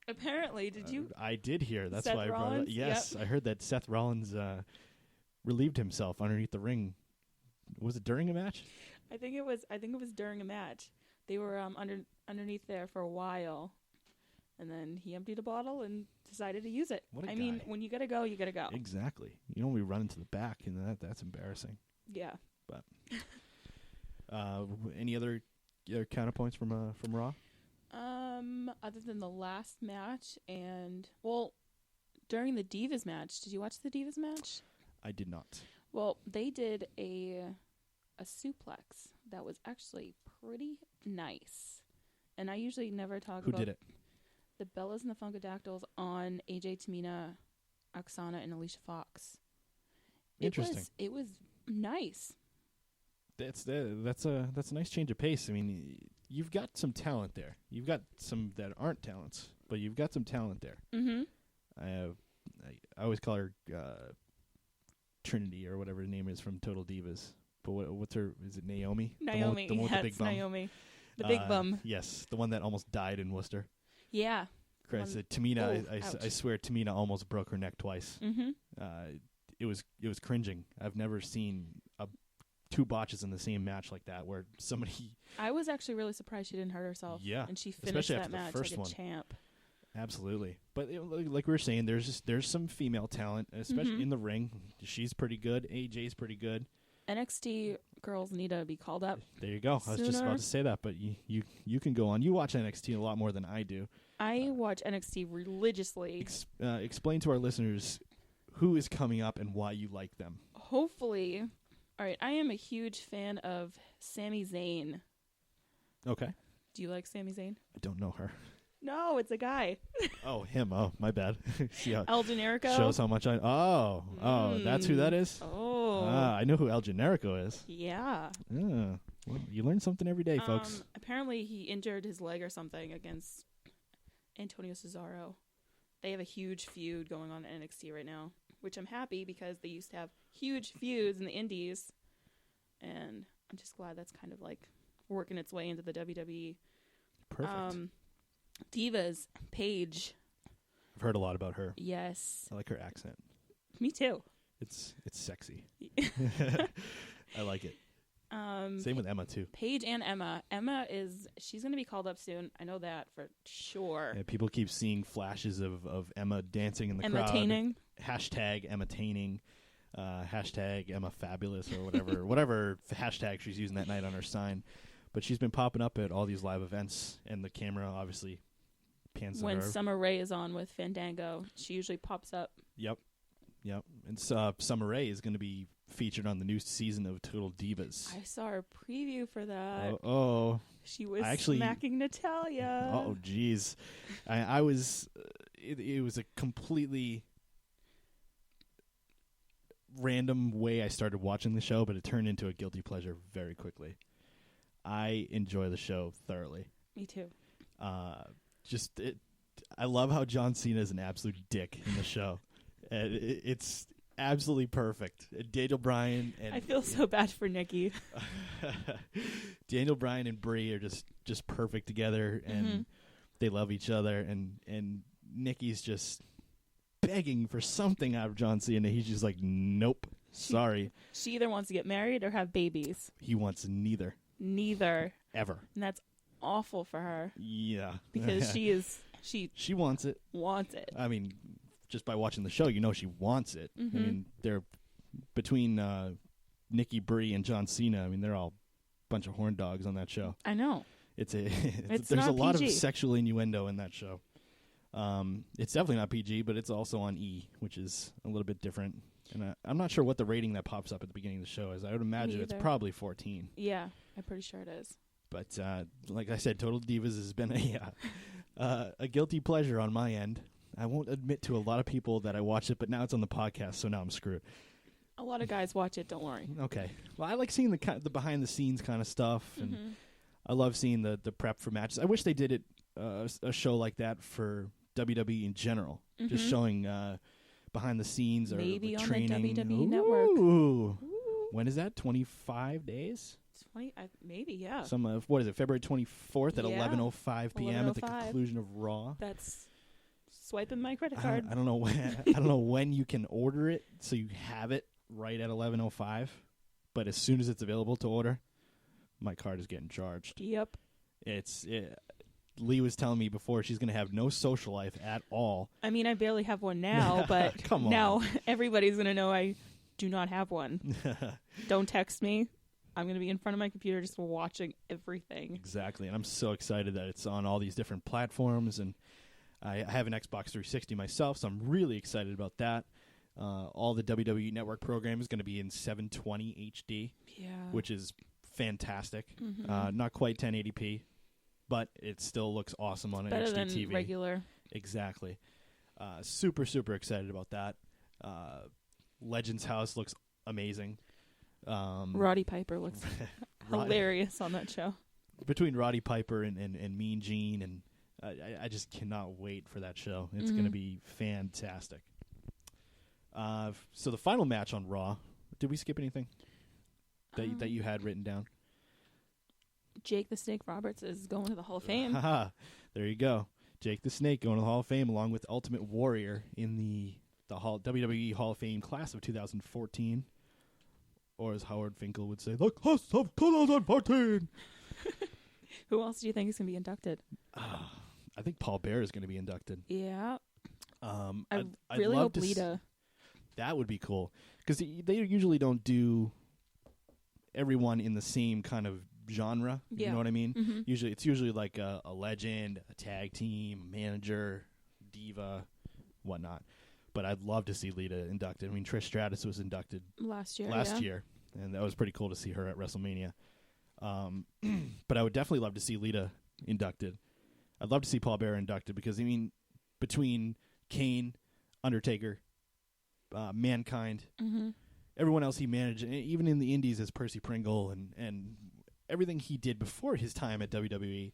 S3: Apparently, did you?
S2: I did hear. That's
S3: Seth
S2: why I brought it up.
S3: Rollins?
S2: Yes,
S3: Yep.
S2: I heard that Seth Rollins relieved himself underneath the ring. Was it during a match?
S3: I think it was during a match. They were underneath there for a while, and then he emptied a bottle and decided to use it.
S2: What a
S3: I
S2: guy.
S3: mean, when you gotta go, you gotta go.
S2: Exactly. You don't be running to the back, and that's embarrassing.
S3: Yeah.
S2: But any other counterpoints from Raw?
S3: Other than the last match during the Divas match, did you watch the Divas match?
S2: I did not.
S3: Well, they did a suplex that was actually pretty nice. And I usually never talk about...
S2: Who did it?
S3: The Bellas and the Funkadactyls on AJ, Tamina, Oksana, and Alicia Fox.
S2: Interesting.
S3: It was nice.
S2: That's a nice change of pace. I mean, you've got some talent there. You've got some that aren't talents, but you've got some talent there.
S3: Mm-hmm.
S2: I always call her Trinity or whatever her name is from Total Divas. But what's her? Is it Naomi?
S3: Naomi.
S2: The one with the big bum.
S3: Naomi. The big bum.
S2: Yes, the one that almost died in Worcester.
S3: Yeah.
S2: Correct. Tamina, I swear Tamina almost broke her neck twice.
S3: Mm-hmm.
S2: It was cringing. I've never seen two botches in the same match like that where somebody...
S3: I was actually really surprised she didn't hurt herself.
S2: Yeah.
S3: And she finished that match
S2: like
S3: a champ.
S2: Absolutely. But like we were saying, there's some female talent, especially in the ring. She's pretty good. AJ's pretty good.
S3: NXT girls need to be called up.
S2: There you go. I was just about to say that, but you can go on. You watch NXT a lot more than I do.
S3: I watch NXT religiously.
S2: Explain to our listeners who is coming up and why you like them.
S3: Hopefully. All right, I am a huge fan of Sami Zayn.
S2: Okay.
S3: Do you like Sami Zayn?
S2: I don't know her.
S3: No, it's a guy.
S2: Oh, him. Oh, my bad. See how
S3: El Generico.
S2: Shows how much I... Oh, that's who that is?
S3: Oh.
S2: I know who El Generico is.
S3: Yeah.
S2: Well, you learn something every day, folks.
S3: Apparently, he injured his leg or something against Antonio Cesaro. They have a huge feud going on in NXT right now, which I'm happy because they used to have huge feuds in the indies. And I'm just glad that's kind of like working its way into the WWE.
S2: Perfect.
S3: Divas, Paige.
S2: I've heard a lot about her.
S3: Yes.
S2: I like her accent.
S3: Me too.
S2: It's sexy. I like it. Same with Emma too.
S3: Paige and Emma. She's going to be called up soon. I know that for sure.
S2: Yeah, people keep seeing flashes of Emma dancing in the crowd.
S3: Emma-taining.
S2: Hashtag Emma-taining. Hashtag Emma Fabulous or whatever hashtag she's using that night on her sign. But she's been popping up at all these live events, and the camera obviously pans
S3: When
S2: to her.
S3: Summer Rae is on with Fandango, she usually pops up.
S2: Yep. And Summer Rae is going to be featured on the new season of Total Divas.
S3: I saw her preview for that.
S2: Oh.
S3: She was smacking Natalia.
S2: Oh, jeez. I was... It was a completely random way I started watching the show, but it turned into a guilty pleasure very quickly. I enjoy the show thoroughly.
S3: Me too.
S2: I love how John Cena is an absolute dick in the show. It's absolutely perfect. Daniel Bryan and
S3: I feel so bad for Nikki.
S2: Daniel Bryan and Brie are just perfect together, and they love each other. And Nikki's just begging for something out of John Cena. He's just like, nope, sorry.
S3: She either wants to get married or have babies.
S2: He wants neither.
S3: Neither.
S2: Ever.
S3: And that's awful for her.
S2: Yeah.
S3: Because she
S2: wants it.
S3: Wants it.
S2: I mean, just by watching the show, you know she wants it. I mean, they're between Nikki, Brie, and John Cena. I mean, they're all a bunch of horn dogs on that show.
S3: I know.
S2: There's a lot of sexual innuendo in that show. It's definitely not PG, but it's also on E, which is a little bit different. And I'm not sure what the rating that pops up at the beginning of the show is. I would imagine it's probably 14.
S3: Yeah, I'm pretty sure it is.
S2: But like I said, Total Divas has been a guilty pleasure on my end. I won't admit to a lot of people that I watched it, but now it's on the podcast, so now I'm screwed.
S3: A lot of guys watch it, don't worry.
S2: Okay. Well, I like seeing the behind-the-scenes kind of stuff, and I love seeing the prep for matches. I wish they did a show like that for WWE in general, just showing behind the scenes or
S3: maybe on
S2: training.
S3: the WWE network.
S2: Ooh. When is that? 25 days?
S3: 20, maybe, yeah.
S2: What is it? February 24th at 11:05 p.m. at the conclusion of Raw.
S3: That's swiping my credit card.
S2: I don't know when. I don't know when you can order it, so you have it right at 11:05. But as soon as it's available to order, my card is getting charged.
S3: Yep.
S2: Lee was telling me before she's going to have no social life at all.
S3: I mean, I barely have one now, but
S2: Come on.
S3: Now everybody's going to know I do not have one. Don't text me. I'm going to be in front of my computer just watching everything.
S2: Exactly, and I'm so excited that it's on all these different platforms, and I have an Xbox 360 myself, so I'm really excited about that. All the WWE Network programming is going to be in 720 HD, which is fantastic. Not quite 1080p. But it still looks awesome on an
S3: better
S2: HD
S3: than
S2: TV.
S3: Regular.
S2: Exactly. Super, super excited about that. Legends House looks amazing.
S3: Roddy Piper looks hilarious on that show.
S2: Between Roddy Piper and Mean Gene, and I just cannot wait for that show. It's going to be fantastic. So the final match on Raw, did we skip anything that you had written down?
S3: Jake the Snake Roberts is going to the Hall of Fame.
S2: There you go. Jake the Snake going to the Hall of Fame along with Ultimate Warrior in the WWE Hall of Fame class of 2014. Or as Howard Finkel would say, the class of 2014.
S3: Who else do you think is going to be inducted?
S2: I think Paul Bearer is going to be inducted.
S3: Yeah.
S2: I'd
S3: really
S2: love
S3: hope Lita.
S2: That would be cool. Because they usually don't do everyone in the same kind of genre.
S3: Yeah.
S2: You know what I mean? It's usually like a legend, a tag team, manager, diva, whatnot. But I'd love to see Lita inducted. I mean, Trish Stratus was inducted
S3: last year,
S2: and that was pretty cool to see her at WrestleMania. But I would definitely love to see Lita inducted. I'd love to see Paul Bearer inducted because, I mean, between Kane, Undertaker, Mankind, everyone else he managed, even in the indies as Percy Pringle and everything he did before his time at WWE,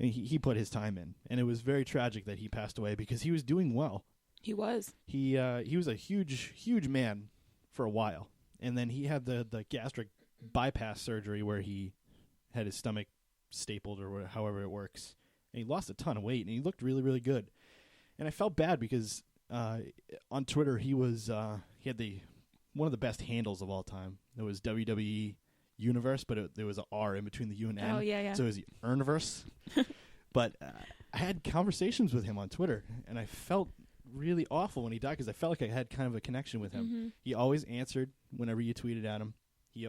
S2: and he put his time in. And it was very tragic that he passed away because he was doing well.
S3: He was.
S2: He was a huge man for a while. And then he had the gastric bypass surgery where he had his stomach stapled or however it works. And he lost a ton of weight, and he looked really, really good. And I felt bad because on Twitter he had one of the best handles of all time. It was WWE universe, but there was an R in between the U and N.
S3: Oh, yeah.
S2: So it was the Earnverse. But I had conversations with him on Twitter, and I felt really awful when he died because I felt like I had kind of a connection with him.
S3: Mm-hmm.
S2: He always answered whenever you tweeted at him,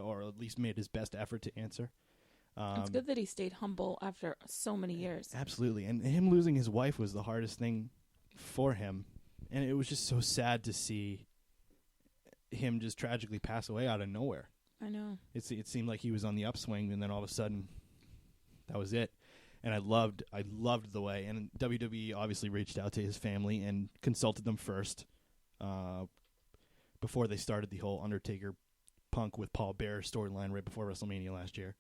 S2: or at least made his best effort to answer.
S3: It's good that he stayed humble after so many years.
S2: Absolutely. And him losing his wife was the hardest thing for him. And it was just so sad to see him just tragically pass away out of nowhere.
S3: I know.
S2: It seemed like he was on the upswing, and then all of a sudden, that was it. And I loved the way. And WWE obviously reached out to his family and consulted them first before they started the whole Undertaker Punk with Paul Bearer storyline right before WrestleMania last year.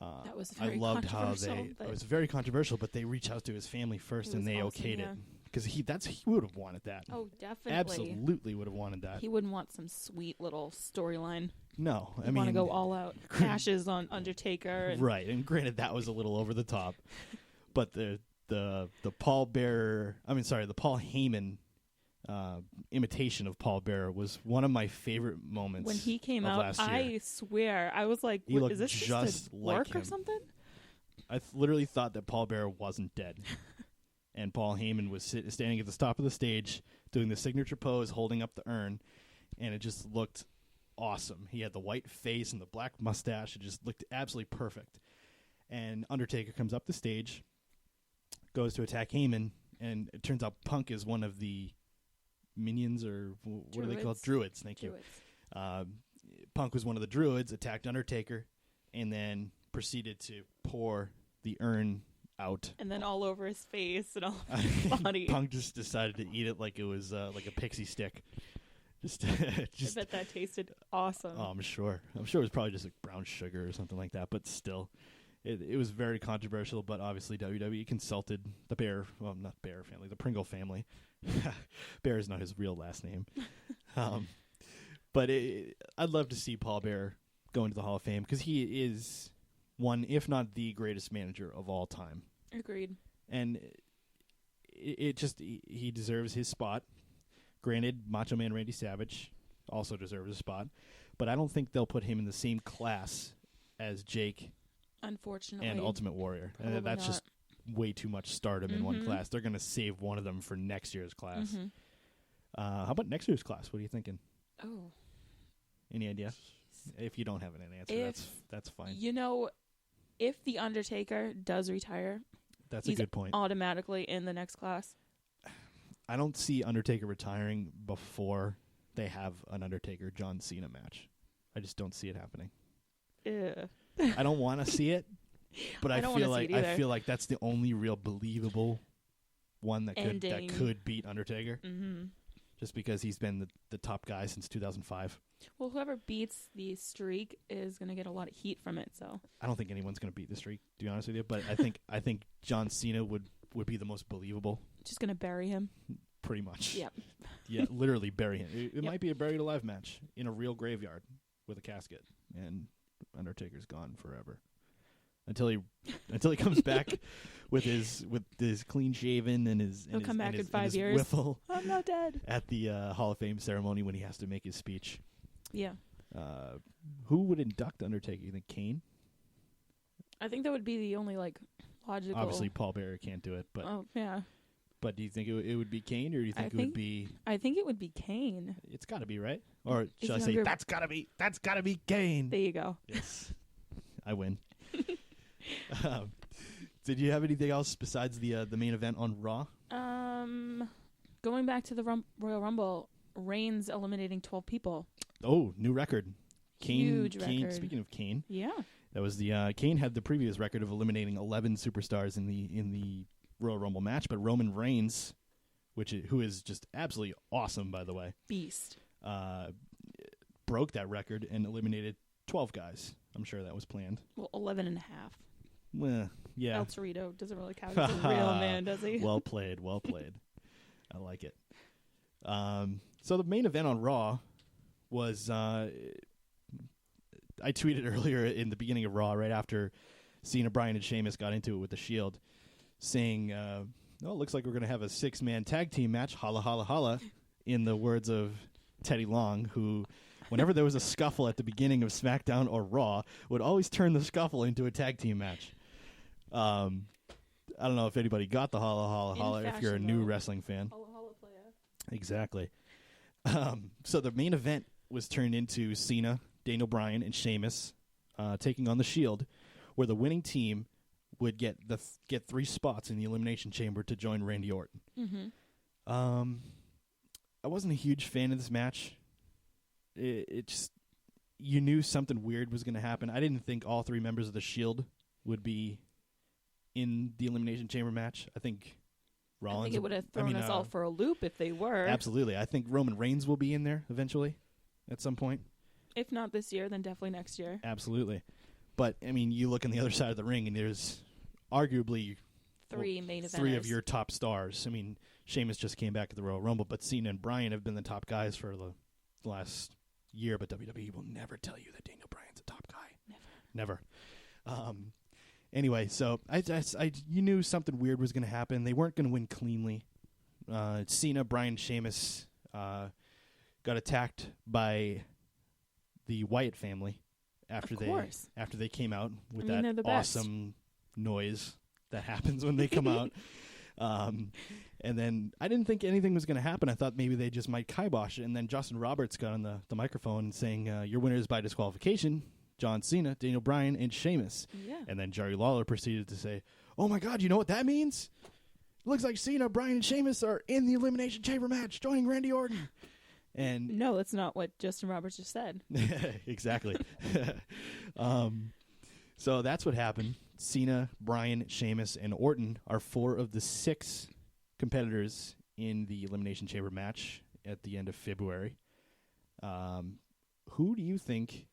S3: That was very
S2: I loved how
S3: controversial,
S2: it was very controversial, but they reached out to his family first, and they
S3: awesome,
S2: okayed
S3: yeah.
S2: it because he would have wanted that.
S3: Oh, definitely.
S2: Absolutely would have wanted that.
S3: He wouldn't want some sweet little storyline.
S2: No, I
S3: He'd
S2: mean,
S3: want to go all out. Ashes on Undertaker. And
S2: right? And granted, that was a little over the top, but the Paul Bearer, the Paul Heyman imitation of Paul Bearer was one of my favorite moments.
S3: When he came
S2: of
S3: out,
S2: last year.
S3: I swear, I was like,
S2: He looked
S3: is this
S2: just
S3: a
S2: like
S3: work or
S2: him.
S3: something?
S2: I literally thought that Paul Bearer wasn't dead. And Paul Heyman was standing at the top of the stage doing the signature pose, holding up the urn, and it just looked awesome. He had the white face and the black mustache. It just looked absolutely perfect. And Undertaker comes up the stage, goes to attack Heyman, and it turns out Punk is one of the minions, or what are they called? Druids. Thank you. Punk was one of the druids, attacked Undertaker, and then proceeded to pour the urn out.
S3: And then all over his face and all over his body.
S2: Punk just decided to eat it like it was like a pixie stick. Just
S3: I bet that tasted awesome.
S2: Oh, I'm sure. It was probably just like brown sugar or something like that, but still. It was very controversial, but obviously WWE consulted the Bear, well, not Bear family, the Pringle family. Bear is not his real last name. But I'd love to see Paul Bearer go into the Hall of Fame because he is one, if not the greatest manager of all time.
S3: Agreed.
S2: And he deserves his spot. Granted, Macho Man Randy Savage also deserves a spot, but I don't think they'll put him in the same class as Jake,
S3: unfortunately,
S2: and Ultimate Warrior. That's
S3: not.
S2: just way too much stardom in one class. They're going to save one of them for next year's class. How about next year's class? What are you thinking?
S3: Oh,
S2: any idea? If you don't have an answer, that's fine.
S3: You know, if the Undertaker does retire,
S2: that's a good point.
S3: Automatically in the next class.
S2: I don't see Undertaker retiring before they have an Undertaker John Cena match. I just don't see it happening. I don't want to see it, but I feel like that's the only real believable one that could beat Undertaker. Mm-hmm. Just because he's been the top guy since 2005.
S3: Well, whoever beats the streak is going to get a lot of heat from it. So
S2: I don't think anyone's going to beat the streak, to be honest with you. But I think John Cena would be the most believable.
S3: Just going to bury him.
S2: Pretty much.
S3: Yep.
S2: Yeah, literally bury him. It might be a buried alive match in a real graveyard with a casket, and Undertaker's gone forever until he comes back with his clean shaven and his.
S3: He'll come back in 5 years.
S2: Whiffle
S3: I'm not dead.
S2: At the Hall of Fame ceremony when he has to make his speech.
S3: Yeah.
S2: Who would induct Undertaker? You think Kane?
S3: I think that would be the only logical.
S2: Obviously, Paul Bearer can't do it, but
S3: yeah.
S2: But do you think it would be Kane, or do you think it would be?
S3: I think it would be Kane.
S2: It's got to be, right? Or should I say that's got to be Kane?
S3: There you go.
S2: Yes, I win. Did you have anything else besides the main event on Raw?
S3: Going back to the Royal Rumble, Reigns eliminating 12 people.
S2: Oh, new record.
S3: Huge record.
S2: Speaking of Kane,
S3: yeah,
S2: that was the Kane had the previous record of eliminating 11 superstars in the Royal Rumble match, but Roman Reigns, who is just absolutely awesome, by the way,
S3: beast,
S2: broke that record and eliminated 12 guys. I'm sure that was planned.
S3: Well, 11 and a half.
S2: Well, yeah.
S3: El Torito doesn't really count as a real man, does he?
S2: Well played. I like it. So the main event on Raw was I tweeted earlier in the beginning of Raw, right after Cena, Bryan, and Sheamus got into it with the Shield, saying, it looks like we're going to have a 6-man tag team match, holla, holla, holla, in the words of Teddy Long, who whenever there was a scuffle at the beginning of SmackDown or Raw, would always turn the scuffle into a tag team match. I don't know if anybody got the holla, holla, holla if you're a new wrestling fan.
S3: Holla, holla, playa.
S2: Exactly. So the main event was turned into Cena, Daniel Bryan, and Sheamus taking on the Shield, where the winning team would get 3 spots in the Elimination Chamber to join Randy Orton.
S3: Mm-hmm.
S2: I wasn't a huge fan of this match. It just, you knew something weird was going to happen. I didn't think all 3 members of the Shield would be in the Elimination Chamber match. I think Rollins.
S3: I think it would have thrown us all for a loop if they were.
S2: Absolutely. I think Roman Reigns will be in there eventually at some point.
S3: If not this year, then definitely next year.
S2: Absolutely. But, I mean, you look on the other side of the ring, and there's arguably
S3: 3 main eventers.
S2: 3 of your top stars. I mean, Sheamus just came back at the Royal Rumble, but Cena and Bryan have been the top guys for the last year, but WWE will never tell you that Daniel Bryan's a top guy. Never. Anyway, so you knew something weird was going to happen. They weren't going to win cleanly. Cena, Bryan, Sheamus got attacked by the Wyatt family after they came out with that awesome noise that happens when they come out. And then I didn't think anything was going to happen. I thought maybe they just might kibosh it. And then Justin Roberts got on the microphone saying, your winners by disqualification, John Cena, Daniel Bryan, and Sheamus.
S3: Yeah.
S2: And then Jerry Lawler proceeded to say, oh, my God, you know what that means? It looks like Cena, Bryan, and Sheamus are in the Elimination Chamber match, joining Randy Orton. And
S3: no, that's not what Justin Roberts just said.
S2: Exactly. So that's what happened. Cena, Bryan, Sheamus, and Orton are 4 of the 6 competitors in the Elimination Chamber match at the end of February. Who do you think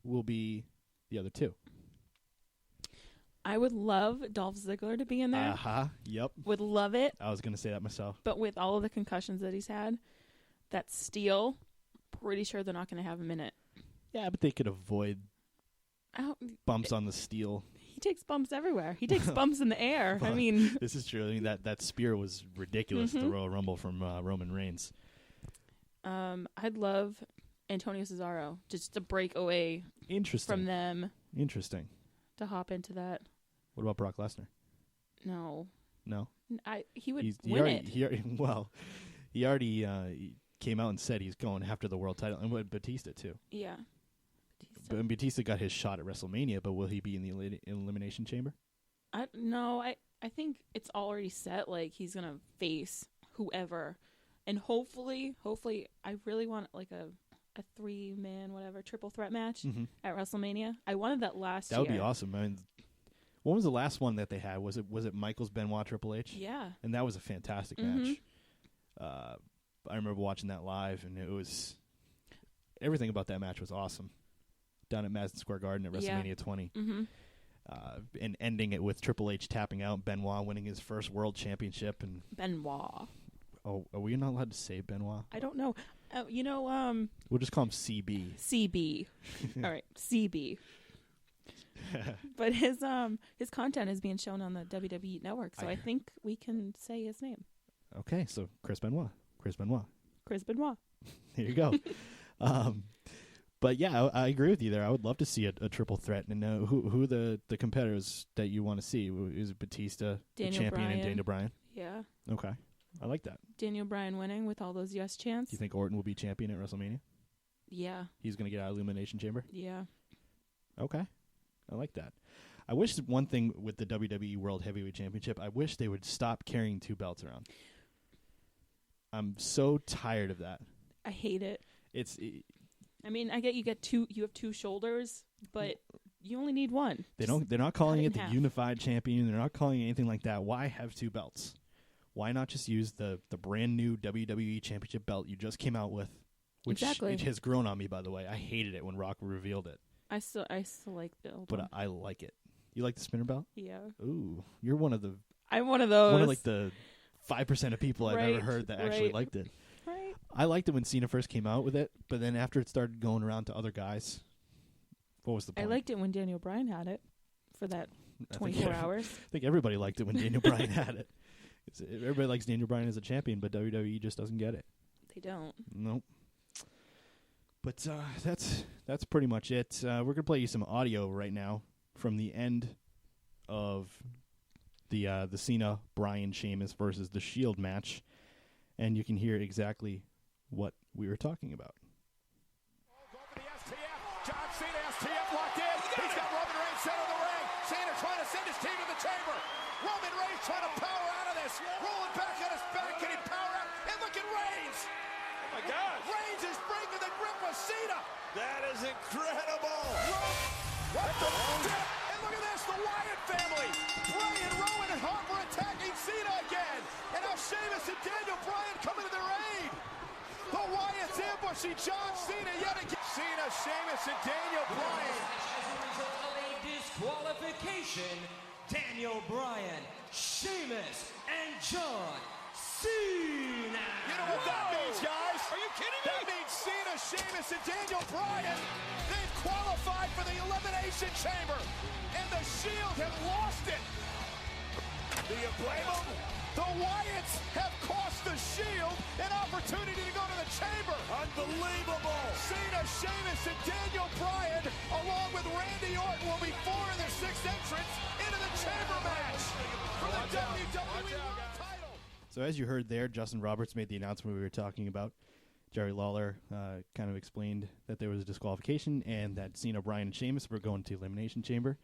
S2: will be the other 2?
S3: I would love Dolph Ziggler to be in there.
S2: Yep.
S3: Would love it.
S2: I was going to say that myself.
S3: But with all of the concussions that he's had, that steel, pretty sure they're not going to have him in it.
S2: Yeah, but they could avoid bumps on the steel.
S3: He takes bumps everywhere. He takes bumps in the air. I mean,
S2: this is true. I mean, that spear was ridiculous at the Royal Rumble from Roman Reigns.
S3: I'd love Antonio Cesaro just to break away from them.
S2: Interesting.
S3: To hop into that.
S2: What about Brock Lesnar?
S3: No. He would win it.
S2: He already came out and said he's going after the world title, and with Batista too.
S3: Yeah.
S2: But Batista got his shot at WrestleMania, but will he be in the Elimination Chamber?
S3: I think it's already set. Like, he's gonna face whoever, and hopefully, I really want like a 3-man triple threat match at WrestleMania. I wanted that last year.
S2: That would be awesome. I mean, when was the last one that they had? Was it Michaels, Benoit, Triple H?
S3: Yeah.
S2: And that was a fantastic match. I remember watching that live, and it was everything about that match was awesome. Down at Madison Square Garden at WrestleMania 20. And ending it with Triple H tapping out, Benoit winning his first world championship. And
S3: Benoit.
S2: Oh, are we not allowed to say Benoit?
S3: I don't know.
S2: We'll just call him CB.
S3: CB. All right, CB. But his content is being shown on the WWE Network, so I think we can say his name.
S2: Okay, so Chris Benoit.
S3: Chris Benoit.
S2: Here you go. But yeah, I agree with you there. I would love to see a triple threat, and who the competitors that you want to see. Is it Batista, the champion, and Daniel Bryan?
S3: Yeah.
S2: Okay, I like that.
S3: Daniel Bryan winning with all those yes chants.
S2: Do you think Orton will be champion at WrestleMania?
S3: Yeah.
S2: He's going to get out of Elimination Chamber?
S3: Yeah.
S2: Okay, I like that. I wish one thing with the WWE World Heavyweight Championship, I wish they would stop carrying 2 belts around. I'm so tired of that.
S3: I hate it. I mean, I get you have 2 shoulders, but you only need one.
S2: They're not calling it the unified champion. They're not calling it anything like that. Why have 2 belts? Why not just use the brand new WWE Championship belt you just came out with? Which it has grown on me, by the way. I hated it when Rock revealed it.
S3: I still like the old
S2: one.
S3: But
S2: I like it. You like the spinner belt?
S3: Yeah.
S2: Ooh, you're one of the.
S3: I'm one of those.
S2: One of like the 5% of people I've ever heard that actually liked it.
S3: Right.
S2: I liked it when Cena first came out with it, but then after it started going around to other guys, what was the point?
S3: I liked it when Daniel Bryan had it for that 24 hours.
S2: I think everybody liked it when Daniel Bryan had it. Everybody likes Daniel Bryan as a champion, but WWE just doesn't get it.
S3: They don't.
S2: Nope. But that's pretty much it. We're going to play you some audio right now from the end of the Cena, Bryan, Sheamus versus the Shield match, and you can hear exactly what we were talking about.
S6: Over the STF. John Cena, STF locked in. He's got Roman Reigns center of the ring. Cena trying to send his team to the chamber. Roman Reigns trying to power out of this. Rolling back on his back. Can he power out? And look at Reigns. Oh, my God. Reigns is breaking the grip of Cena.
S7: That is incredible.
S6: What the fuck? And look at this. The Wyatt family. Bray and Rowan and Harper attacking Cena again. And now Sheamus and Daniel Bryan coming to their aid. The Wyatts ambushing John Cena yet again. Cena, Sheamus, and Daniel Bryan.
S8: As a result of a disqualification, Daniel Bryan, Sheamus, and John Cena.
S6: You know what that means, guys? Are you kidding me? That means Cena, Sheamus, and Daniel Bryan, they've qualified for the Elimination Chamber. And the Shield have lost it.
S7: Do you blame them?
S6: The Wyatts have cost the Shield an opportunity to go to the chamber.
S7: Unbelievable.
S6: Cena, Sheamus, and Daniel Bryan, along with Randy Orton, will be 4 in their 6th entrance into the chamber match for the WWE World title.
S2: So as you heard there, Justin Roberts made the announcement we were talking about. Jerry Lawler kind of explained that there was a disqualification and that Cena, Bryan, and Sheamus were going to Elimination Chamber.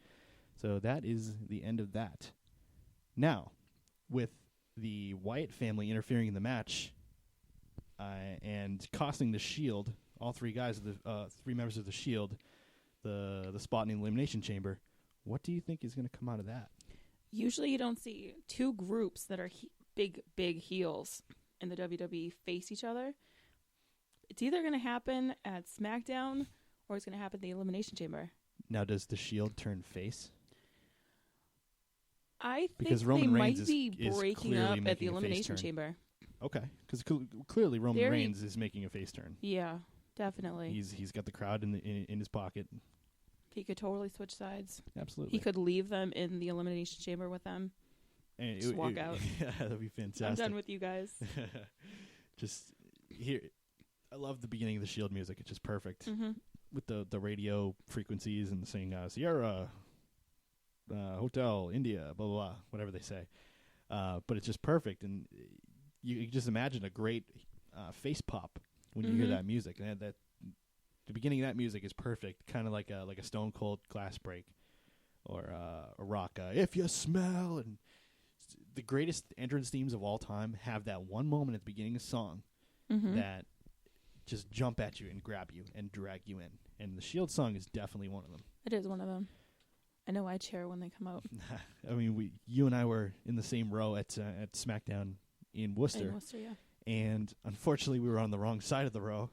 S2: So that is the end of that. Now, with the Wyatt family interfering in the match and costing the Shield, all three guys, three members of the Shield, the spot in the Elimination Chamber, what do you think is going to come out of that?
S3: Usually you don't see two groups that are big heels in the WWE face each other. It's either going to happen at SmackDown or it's going to happen at the Elimination Chamber.
S2: Now, does the Shield turn face?
S3: I think
S2: Because
S3: they
S2: Roman Reigns
S3: might be
S2: is
S3: breaking
S2: clearly
S3: up at
S2: making
S3: the
S2: a face
S3: Elimination
S2: turn.
S3: Chamber.
S2: Okay, because clearly Roman
S3: Very-
S2: Reigns is making a face turn.
S3: Yeah, definitely.
S2: He's got the crowd in his pocket.
S3: He could totally switch sides.
S2: Absolutely.
S3: He could leave them in the Elimination Chamber with them.
S2: And
S3: Just walk out.
S2: Yeah, that'd be fantastic.
S3: I'm done with you guys.
S2: Just here, I love the beginning of the Shield music. It's just perfect
S3: Mm-hmm.
S2: with the radio frequencies and saying Sierra, Hotel, India, blah blah blah, whatever they say. But it's just perfect, and you just imagine a great face pop when you hear that music. And that the beginning of that music is perfect, kind of like a Stone Cold Glass Break or a rock. If you smell, and the greatest entrance themes of all time have that one moment at the beginning of the song that just jump at you and grab you and drag you in. And the Shield song is definitely one of them.
S3: It is one of them. I know I cheer when they come out.
S2: I mean, you and I were in the same row at SmackDown in Worcester.
S3: In Worcester, yeah.
S2: And unfortunately, we were on the wrong side of the row.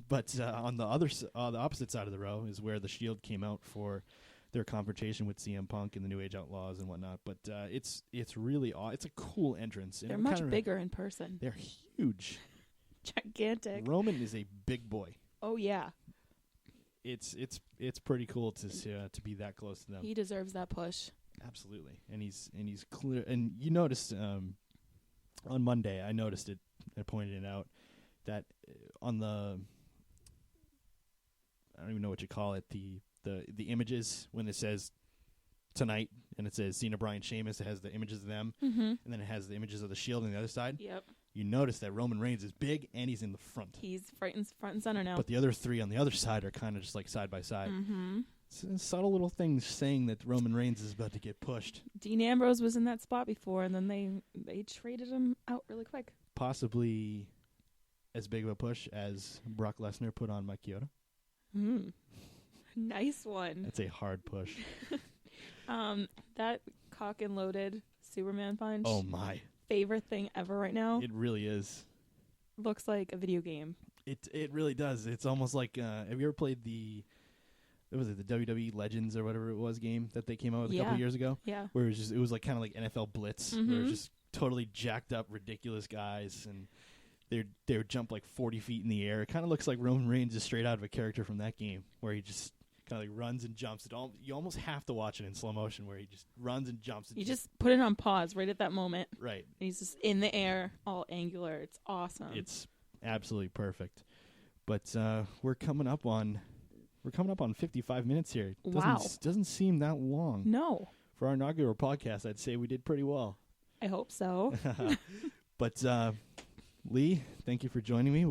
S2: But on the the opposite side of the row is where the Shield came out for their confrontation with CM Punk and the New Age Outlaws and whatnot. But it's really it's a cool entrance. And
S3: They're much bigger in person.
S2: They're huge.
S3: Gigantic.
S2: Roman is a big boy.
S3: Oh yeah.
S2: It's pretty cool to be that close to them.
S3: He deserves that push.
S2: Absolutely, and he's clear. And you noticed on Monday, I noticed it. I pointed it out that on the I don't even know what you call it, the images when it says tonight and it says Cena, Bryan, Sheamus, it has the images of them, and then it has the images of the Shield on the other side.
S3: Yep.
S2: You notice that Roman Reigns is big and he's in the front.
S3: He's front and center now.
S2: But the other three on the other side are kind of just like side by side.
S3: Mm-hmm.
S2: Subtle little things saying that Roman Reigns is about to get pushed.
S3: Dean Ambrose was in that spot before, and then they traded him out really quick.
S2: Possibly as big of a push as Brock Lesnar put on Mike Chioda.
S3: Nice one.
S2: That's a hard push.
S3: That cock and loaded Superman punch.
S2: Oh my.
S3: Favorite thing ever right now.
S2: It really is.
S3: Looks like a video game.
S2: It really does. It's almost like have you ever played the WWE Legends or whatever it was game that they came out with a couple years ago?
S3: Yeah.
S2: Where it was like kind of like NFL Blitz, where it was just totally jacked up, ridiculous guys, and they would jump like 40 feet in the air. It kind of looks like Roman Reigns is straight out of a character from that game, where he just kind of like runs and jumps. You almost have to watch it in slow motion, where he just runs and jumps. And
S3: you just put it on pause right at that moment.
S2: Right.
S3: And he's just in the air, all angular. It's awesome.
S2: It's absolutely perfect. But we're coming up on 55 minutes here.
S3: Wow.
S2: Doesn't seem that long.
S3: No.
S2: For our inaugural podcast, I'd say we did pretty well.
S3: I hope so.
S2: But Lee, thank you for joining me.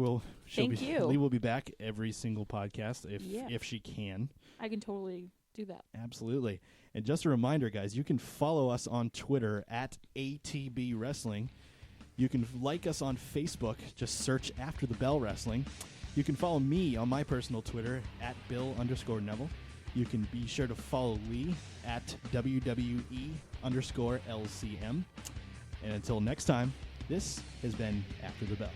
S3: Thank you.
S2: Lee will be back every single podcast if she can.
S3: I can totally do that.
S2: Absolutely. And just a reminder, guys, you can follow us on Twitter at ATBWrestling. You can like us on Facebook. Just search After the Bell Wrestling. You can follow me on my personal Twitter at Bill_Neville. You can be sure to follow Lee at WWE_LCM. And until next time, this has been After the Bell.